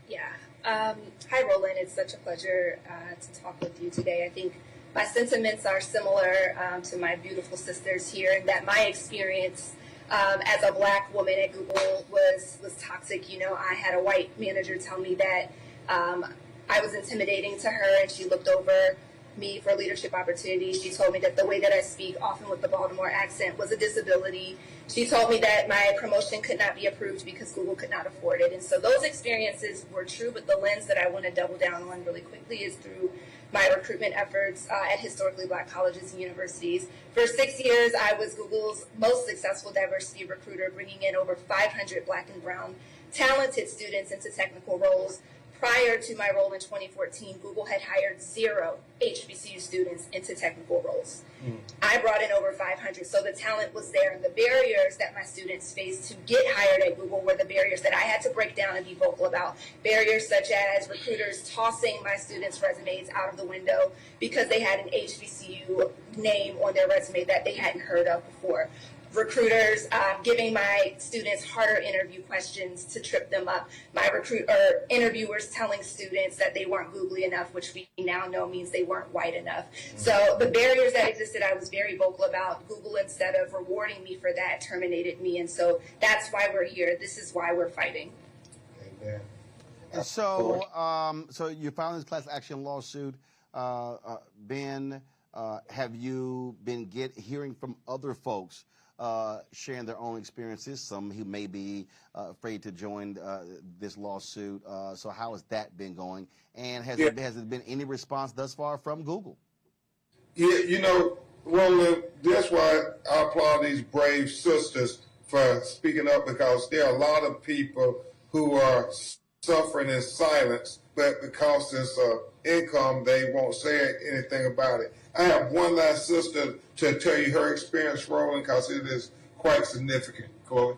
Yeah. Hi, Roland. It's such a pleasure to talk with you today. I think my sentiments are similar to my beautiful sisters here, in that my experience as a black woman at Google was toxic. You know, I had a white manager tell me that I was intimidating to her, and she looked over me for leadership opportunities. She told me that the way that I speak, often with the Baltimore accent, was a disability. She told me that my promotion could not be approved because Google could not afford it. And so those experiences were true, but the lens that I want to double down on really quickly is through my recruitment efforts at historically black colleges and universities. For 6 years, I was Google's most successful diversity recruiter, bringing in over 500 black and brown talented students into technical roles. Prior to my role in 2014, Google had hired 0 HBCU students into technical roles. I brought in over 500, so the talent was there, and the barriers that my students faced to get hired at Google were the barriers that I had to break down and be vocal about. Barriers such as recruiters tossing my students' resumes out of the window because they had an HBCU name on their resume that they hadn't heard of before. Recruiters giving my students harder interview questions to trip them up. Interviewers telling students that they weren't googly enough, which we now know means they weren't white enough. So the barriers that existed, I was very vocal about. Google, instead of rewarding me for that, terminated me. And so that's why we're here. This is why we're fighting. Amen. And so, so you're filing this class action lawsuit. Ben, have you been hearing from other folks sharing their own experiences, some who may be afraid to join this lawsuit? So how has that been going? And has there been any response thus far from Google? Yeah, you know, Roland, that's why I applaud these brave sisters for speaking up, because there are a lot of people who are suffering in silence, but because it's income, they won't say anything about it. I have one last sister to tell you her experience, Roland, because it is quite significant. Chloe?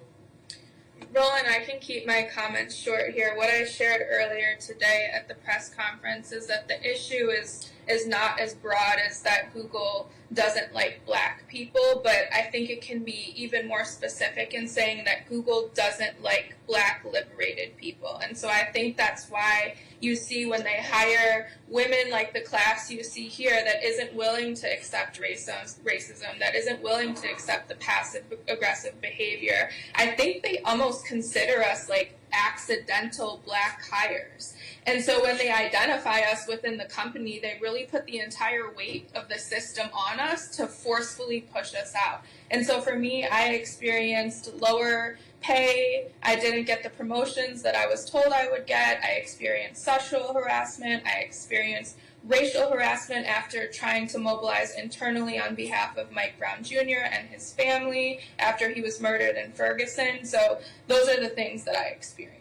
Roland, I can keep my comments short here. What I shared earlier today at the press conference is that the issue is not as broad as that Google doesn't like black people, but I think it can be even more specific in saying that Google doesn't like black liberated people. And so I think that's why you see when they hire women like the class you see here that isn't willing to accept racism, that isn't willing to accept the passive aggressive behavior, I think they almost consider us like accidental black hires. And so when they identify us within the company, they really put the entire weight of the system on us to forcefully push us out. And so for me, I experienced lower pay. I didn't get the promotions that I was told I would get. I experienced sexual harassment. I experienced racial harassment after trying to mobilize internally on behalf of Mike Brown Jr. and his family after he was murdered in Ferguson. So those are the things that I experienced.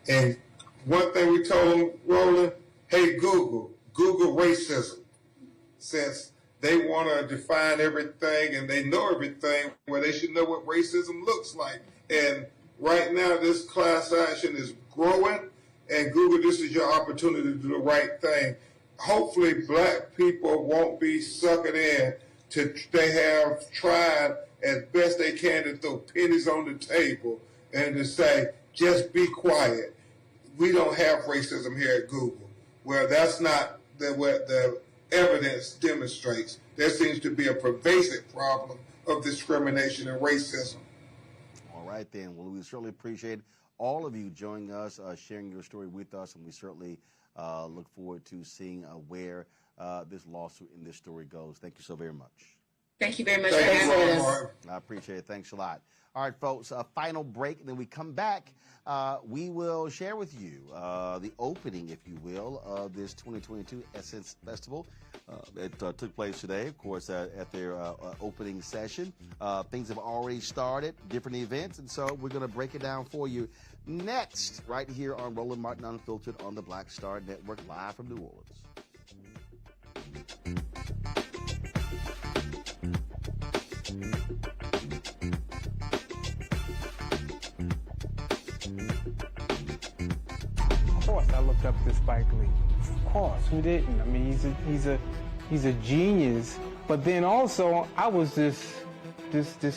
And one thing we told them, Roland, hey, Google racism. Since they want to define everything and they know everything, well, they should know what racism looks like. And right now, this class action is growing, and Google, this is your opportunity to do the right thing. Hopefully, black people won't be suckered in. They have tried as best they can to throw pennies on the table and to say, just be quiet. We don't have racism here at Google. Well, that's not what the evidence demonstrates. There seems to be a pervasive problem of discrimination and racism. All right, then. Well, we certainly appreciate all of you joining us, sharing your story with us, and we certainly look forward to seeing where this lawsuit and this story goes. Thank you so very much. Thank you very much for having us. I appreciate it. Thanks a lot. All right, folks, a final break, and then we come back. We will share with you the opening, if you will, of this 2022 Essence Festival. It took place today, of course, at their opening session. Things have already started, different events, and so we're going to break it down for you next, right here on Roland Martin Unfiltered on the Black Star Network, live from New Orleans. Of course, I looked up to Spike Lee. Of course, who didn't? I mean, he's a genius. But then also, I was this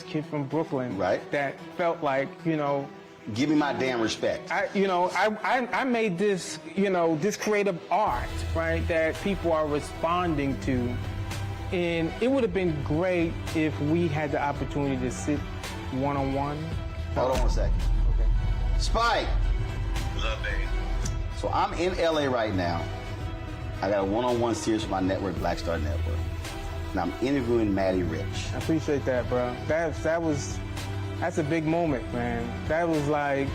kid from Brooklyn, right? That felt like, give me my damn respect. I made this, this creative art, right, that people are responding to. And it would have been great if we had the opportunity to sit one-on-one. Hold on a second. Okay. Spike! What's up, baby? So I'm in LA right now. I got a one-on-one series with my network, Black Star Network. And I'm interviewing Maddie Rich. I appreciate that, bro. That's a big moment, man. That was like,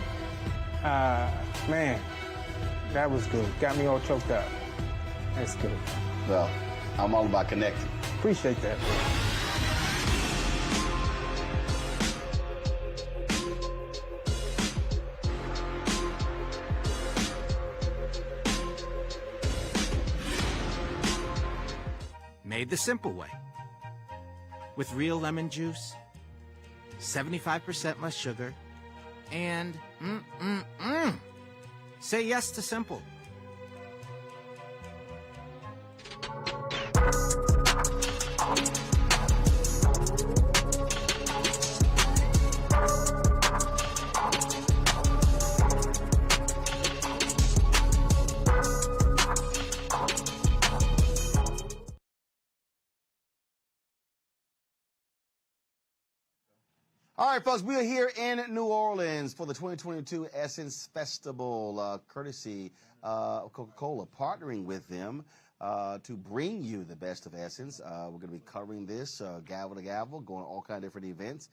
man, that was good. Got me all choked up. That's good. Well, I'm all about connecting. Appreciate that, bro. Made the simple way. With real lemon juice, 75% less sugar, and say yes to simple. All right, folks, we are here in New Orleans for the 2022 Essence Festival, courtesy of Coca-Cola, partnering with them to bring you the best of Essence. We're going to be covering this gavel to gavel, going to all kinds of different events.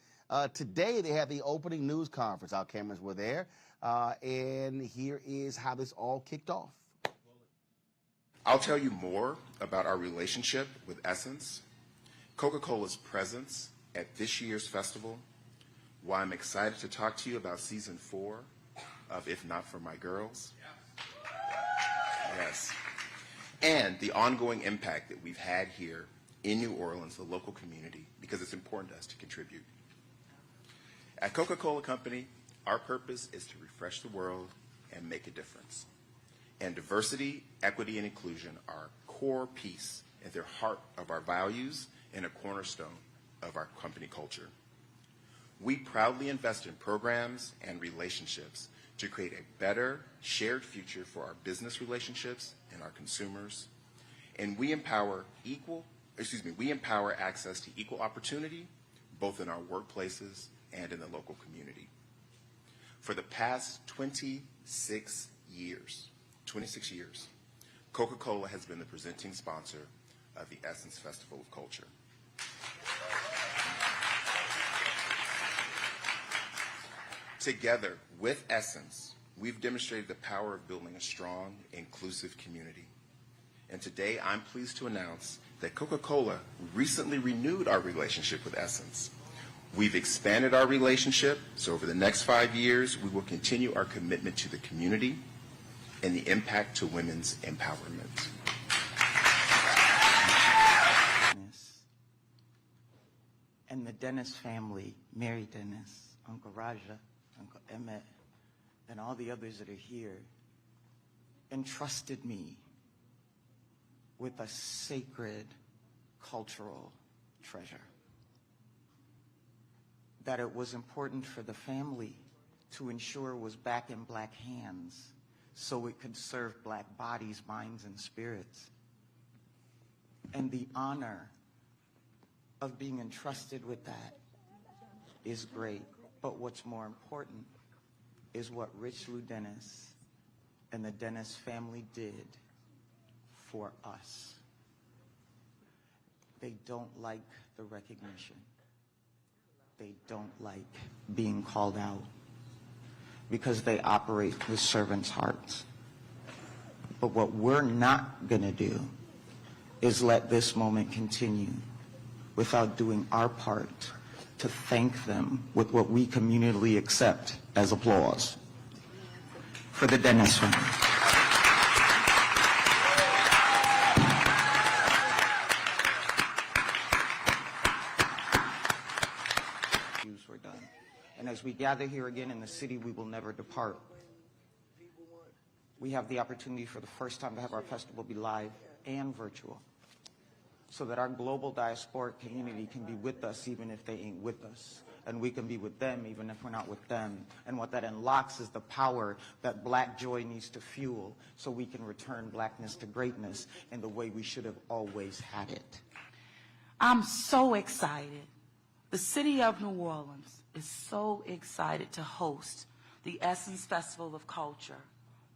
Today, they had the opening news conference. Our cameras were there, and here is how this all kicked off. I'll tell you more about our relationship with Essence, Coca-Cola's presence at this year's festival, why I'm excited to talk to you about season 4 of If Not For My Girls. Yes. And the ongoing impact that we've had here in New Orleans, the local community, because it's important to us to contribute. At Coca-Cola Company, our purpose is to refresh the world and make a difference. And diversity, equity, and inclusion are a core piece at the heart of our values and a cornerstone of our company culture. We proudly invest in programs and relationships to create a better shared future for our business relationships and our consumers. And we empower access to equal opportunity, both in our workplaces and in the local community. For the past 26 years, Coca-Cola has been the presenting sponsor of the Essence Festival of Culture. Together with Essence, we've demonstrated the power of building a strong, inclusive community. And today, I'm pleased to announce that Coca-Cola recently renewed our relationship with Essence. We've expanded our relationship, so over the next 5 years, we will continue our commitment to the community and the impact to women's empowerment. And the Dennis family, Mary Dennis, Uncle Raja, Uncle Emmett, and all the others that are here, entrusted me with a sacred cultural treasure. That it was important for the family to ensure was back in Black hands so it could serve Black bodies, minds, and spirits. And the honor of being entrusted with that is great. But what's more important is what Rich Lou Dennis and the Dennis family did for us. They don't like the recognition. They don't like being called out because they operate with servants' hearts. But what we're not going to do is let this moment continue without doing our part to thank them with what we communally accept as applause for the Dennis family. We're done. And as we gather here again in the city, we will never depart. We have the opportunity for the first time to have our festival be live and virtual, so that our global diasporic community can be with us even if they ain't with us. And we can be with them even if we're not with them. And what that unlocks is the power that Black joy needs to fuel so we can return Blackness to greatness in the way we should have always had it. I'm so excited. The city of New Orleans is so excited to host the Essence Festival of Culture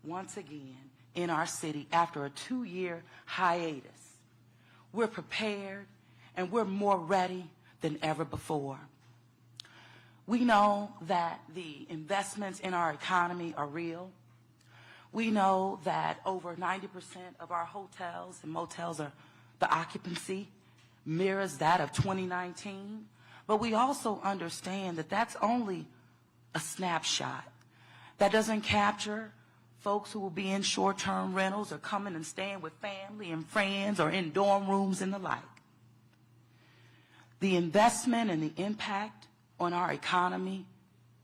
once again in our city after a 2-year hiatus. We're prepared and we're more ready than ever before. We know that the investments in our economy are real. We know that over 90% of our hotels and motels are, the occupancy mirrors that of 2019. But we also understand that that's only a snapshot. That doesn't capture folks who will be in short-term rentals or coming and staying with family and friends or in dorm rooms and the like. The investment and the impact on our economy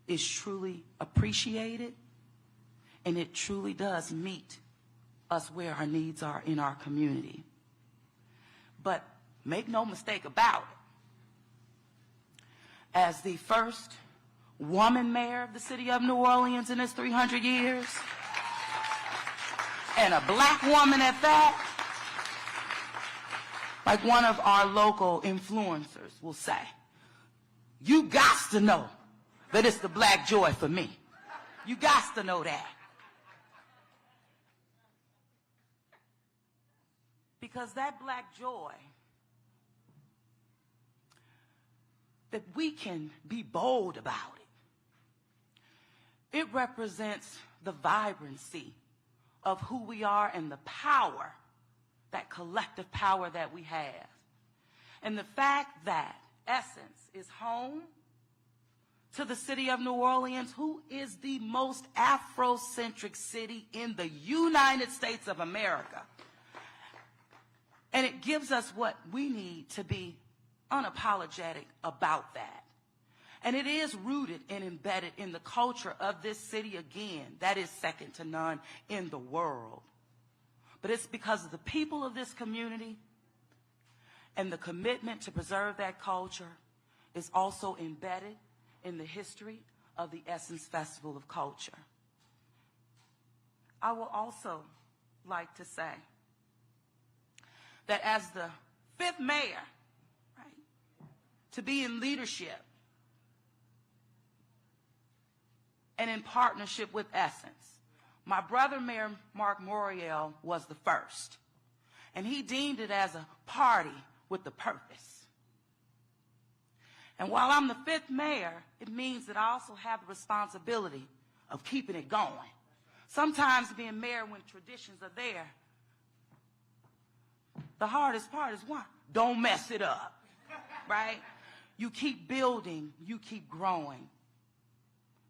is truly appreciated, and it truly does meet us where our needs are in our community. But make no mistake about it, as the first woman mayor of the city of New Orleans in its 300 years, and a Black woman at that, like one of our local influencers will say, you got to know that it's the Black joy for me. You got to know that. Because that Black joy, that we can be bold about it. It represents the vibrancy of who we are and the power, that collective power that we have. And the fact that Essence is home to the city of New Orleans, who is the most Afrocentric city in the United States of America. And it gives us what we need to be unapologetic about that. And it is rooted and embedded in the culture of this city again. That is second to none in the world. But it's because of the people of this community and the commitment to preserve that culture is also embedded in the history of the Essence Festival of Culture. I will also like to say that as the 5th mayor, to be in leadership and in partnership with Essence. My brother, Mayor Marc Morial, was the first, and he deemed it as a party with a purpose. And while I'm the 5th mayor, it means that I also have the responsibility of keeping it going. Sometimes being mayor when traditions are there, the hardest part is one, don't mess it up, right? you keep building, you keep growing.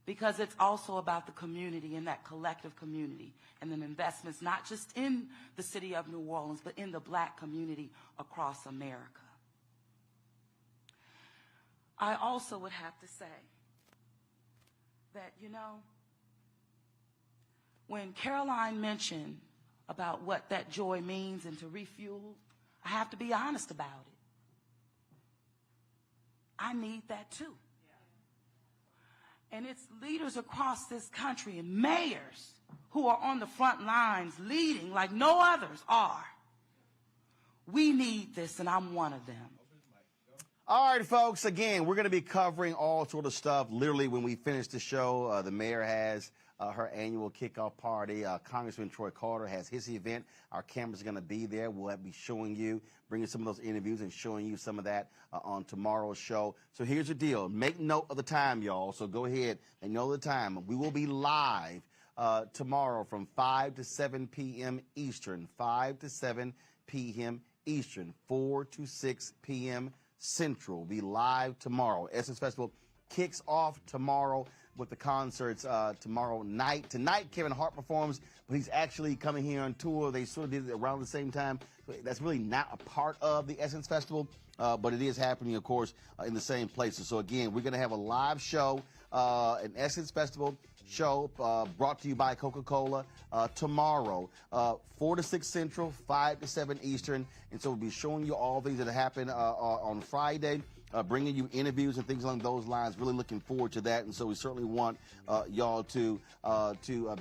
Because it's also about the community and that collective community and the investments, not just in the city of New Orleans, but in the black community across America. I also would have to say that, you know, when Caroline mentioned about what that joy means and to refuel, I have to be honest about it. I need that too. And it's leaders across this country and mayors who are on the front lines leading like no others are. We need this, and I'm one of them. All right, folks, again, we're going to be covering all sort of stuff. Literally, when we finish the show, the mayor has her annual kickoff party. Congressman Troy Carter has his event. Our cameras are going to be there. We'll be showing you, bringing some of those interviews and showing you some of that on tomorrow's show. So here's the deal. Make note of the time, y'all. So go ahead and know the time. We will be live tomorrow from 5 to 7 p.m. Eastern, 5 to 7 p.m. Eastern, 4 to 6 p.m. Central. We'll be live tomorrow. Essence Festival kicks off tomorrow with the concerts tomorrow night. Tonight, Kevin Hart performs, but he's actually coming here on tour. They sort of did it around the same time. That's really not a part of the Essence Festival, but it is happening, of course, in the same places. So, again, we're going to have a live show, an Essence Festival show brought to you by Coca-Cola tomorrow, 4 to 6 Central, 5 to 7 Eastern. And so we'll be showing you all things that happen on Friday. Bringing you interviews and things along those lines. Really looking forward to that, and so we certainly want y'all to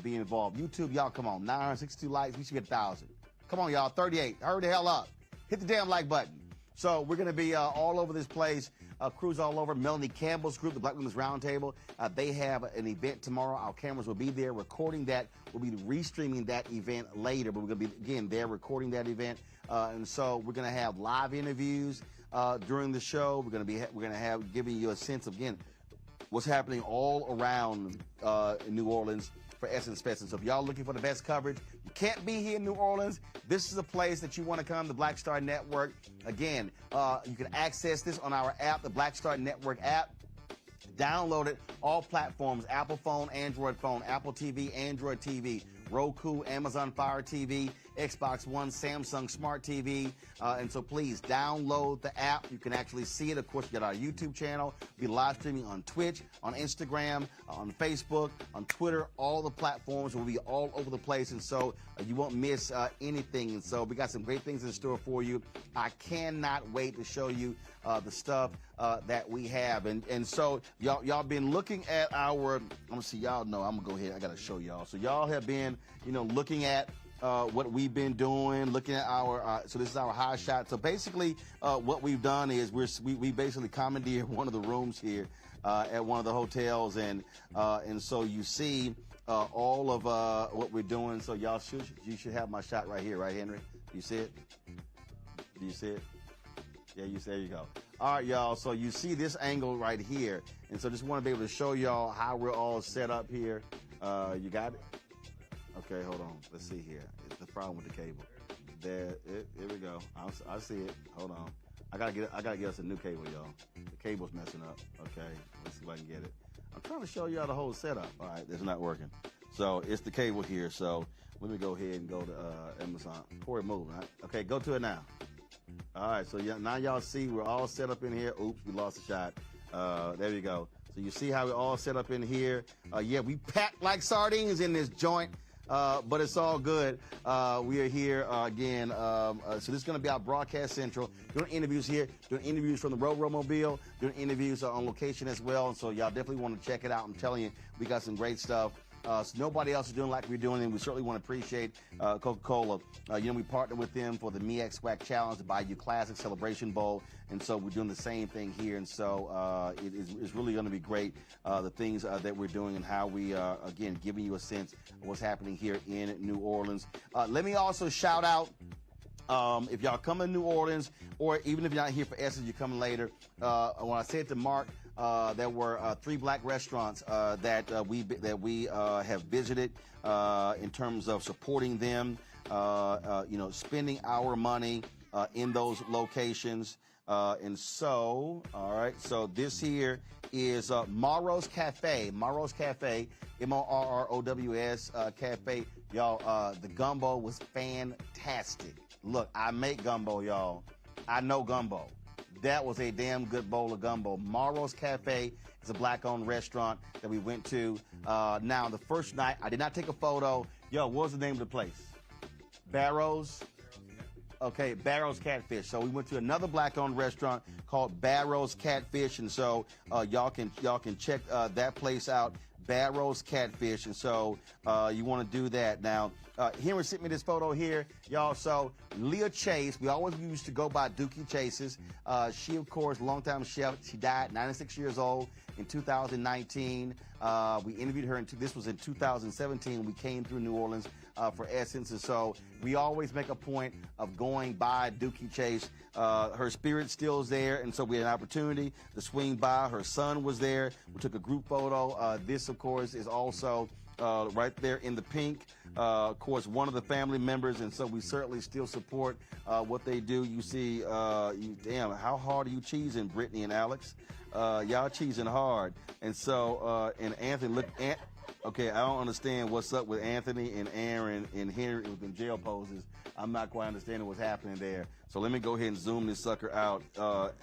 be involved. YouTube, y'all, come on, 962 likes. We should get 1,000. Come on, y'all, 38. Hurry the hell up. Hit the damn like button. So we're going to be all over this place. Crews all over. Melanie Campbell's group, the Black Women's Roundtable, they have an event tomorrow. Our cameras will be there recording that. We'll be restreaming that event later, but we're going to be, again, there recording that event. And so we're going to have live interviews during the show. We're going to have giving you a sense of, again, what's happening all around in New Orleans for Essence Fest. And so if y'all looking for the best coverage, you can't be here in New Orleans, this is a place that you want to come, the Black Star Network. Again, you can access this on our app, the Black Star Network app. Download it, all platforms, Apple phone, Android phone, Apple TV, Android TV, Roku, Amazon Fire TV, Xbox One, Samsung Smart TV. And so please download the app. You can actually see it. Of course, you got our YouTube channel. We'll be live streaming on Twitch, on Instagram, on Facebook, on Twitter, all the platforms. We'll be all over the place. And so you won't miss anything. And so we got some great things in store for you. I cannot wait to show you the stuff that we have. And so y'all been looking at our, I'm going to see, y'all know, I'm going to go ahead. I got to show y'all. So y'all have been, looking at what we've been doing, looking at our, so this is our high shot. So basically what we've done is we basically commandeered one of the rooms here at one of the hotels. And so you see all of what we're doing. So you should have my shot right here, right, Henry? You see it? Do you see it? Yeah, there you go. All right, y'all. So you see this angle right here. And so just want to be able to show y'all how we're all set up here. You got it? Okay, hold on. Let's see here. It's the problem with the cable. Here we go. I see it. Hold on. I gotta get us a new cable, y'all. The cable's messing up. Okay, let's see if I can get it. I'm trying to show y'all the whole setup. All right, it's not working. So it's the cable here. So let me go ahead and go to Amazon. Corey, move. Right? Okay, go to it now. All right, so now y'all see we're all set up in here. Oops, we lost a shot. There you go. So you see how we're all set up in here. Yeah, we packed like sardines in this joint. But it's all good. We are here again. So this is going to be our broadcast central. Doing interviews here, doing interviews from the Road-Mobile, doing interviews on location as well. And so y'all definitely want to check it out. I'm telling you, we got some great stuff. So nobody else is doing like we're doing, and we certainly want to appreciate Coca-Cola. We partnered with them for the Me X Swag Challenge, the Bayou Classic Celebration Bowl, and so we're doing the same thing here. And so it's really going to be great, the things that we're doing and how we are, again, giving you a sense of what's happening here in New Orleans. Let me also shout out, if y'all come to New Orleans, or even if you're not here for Essence, you're coming later. When I said to Mark, there were 3 black restaurants that we have visited in terms of supporting them, spending our money in those locations. And so, all right, so this here is Morrow's Cafe. Morrow's Cafe, Morrows Cafe. Y'all, the gumbo was fantastic. Look, I make gumbo, y'all. I know gumbo. That was a damn good bowl of gumbo. Morrow's Cafe is a black-owned restaurant that we went to. Now, the first night, I did not take a photo. Yo, what was the name of the place? Barrows? Okay, Barrows Catfish. So we went to another black-owned restaurant called Barrows Catfish, and so y'all can check that place out, Barrows Catfish. And so you want to do that. Now, Henry sent me this photo here, y'all. So Leah Chase, we always used to go by Dookie Chases. She, of course, longtime chef. She died 96 years old in 2019. We interviewed her. This was in 2017. We came through New Orleans for Essence, and so we always make a point of going by Dookie Chase. Her spirit still is there, and so we had an opportunity to swing by. Her son was there. We took a group photo. This, of course, is also right there in the pink. Of course, one of the family members, and so we certainly still support what they do. You see, damn, how hard are you cheesing, Brittany and Alex? Y'all cheesing hard. And so, and Anthony, look, okay, I don't understand what's up with Anthony and Aaron and Henry with them jail poses. I'm not quite understanding what's happening there. So let me go ahead and zoom this sucker out.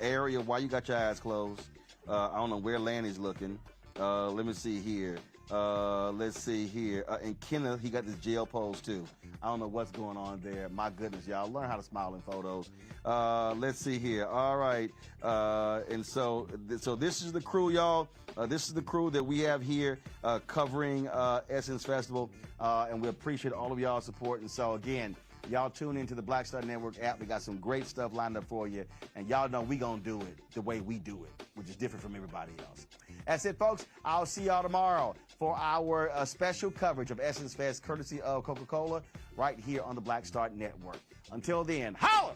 Aria, why you got your eyes closed? I don't know where Lanny's looking. Let me see here. Let's see here. And Kenneth, he got this jail pose too. I don't know what's going on there. My goodness, y'all. Learn how to smile in photos. Let's see here. All right. And so this is the crew, y'all. This is the crew that we have here covering Essence Festival. And we appreciate all of y'all's support. And so, again, y'all tune into the Black Star Network app. We got some great stuff lined up for you. And y'all know we going to do it the way we do it, which is different from everybody else. That's it, folks. I'll see y'all tomorrow for our special coverage of Essence Fest, courtesy of Coca-Cola, right here on the Black Star Network. Until then, holla!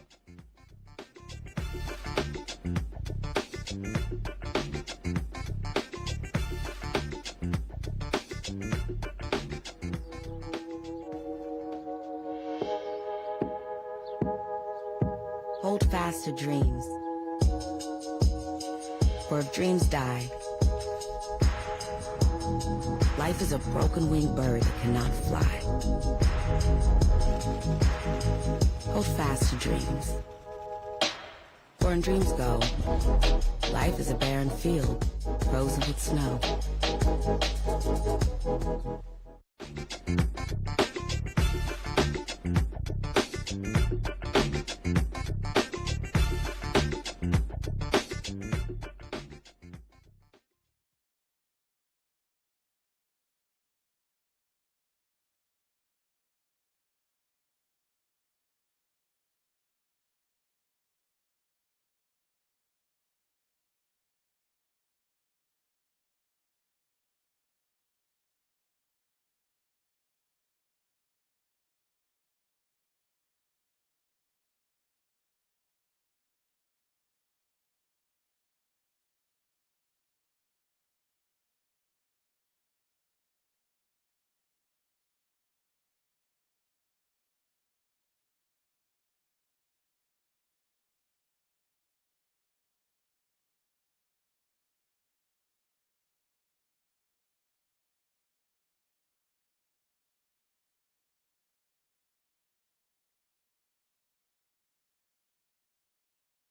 Hold fast to dreams. For if dreams die, life is a broken-winged bird that cannot fly. Hold fast to dreams. For when dreams go, life is a barren field, frozen with snow.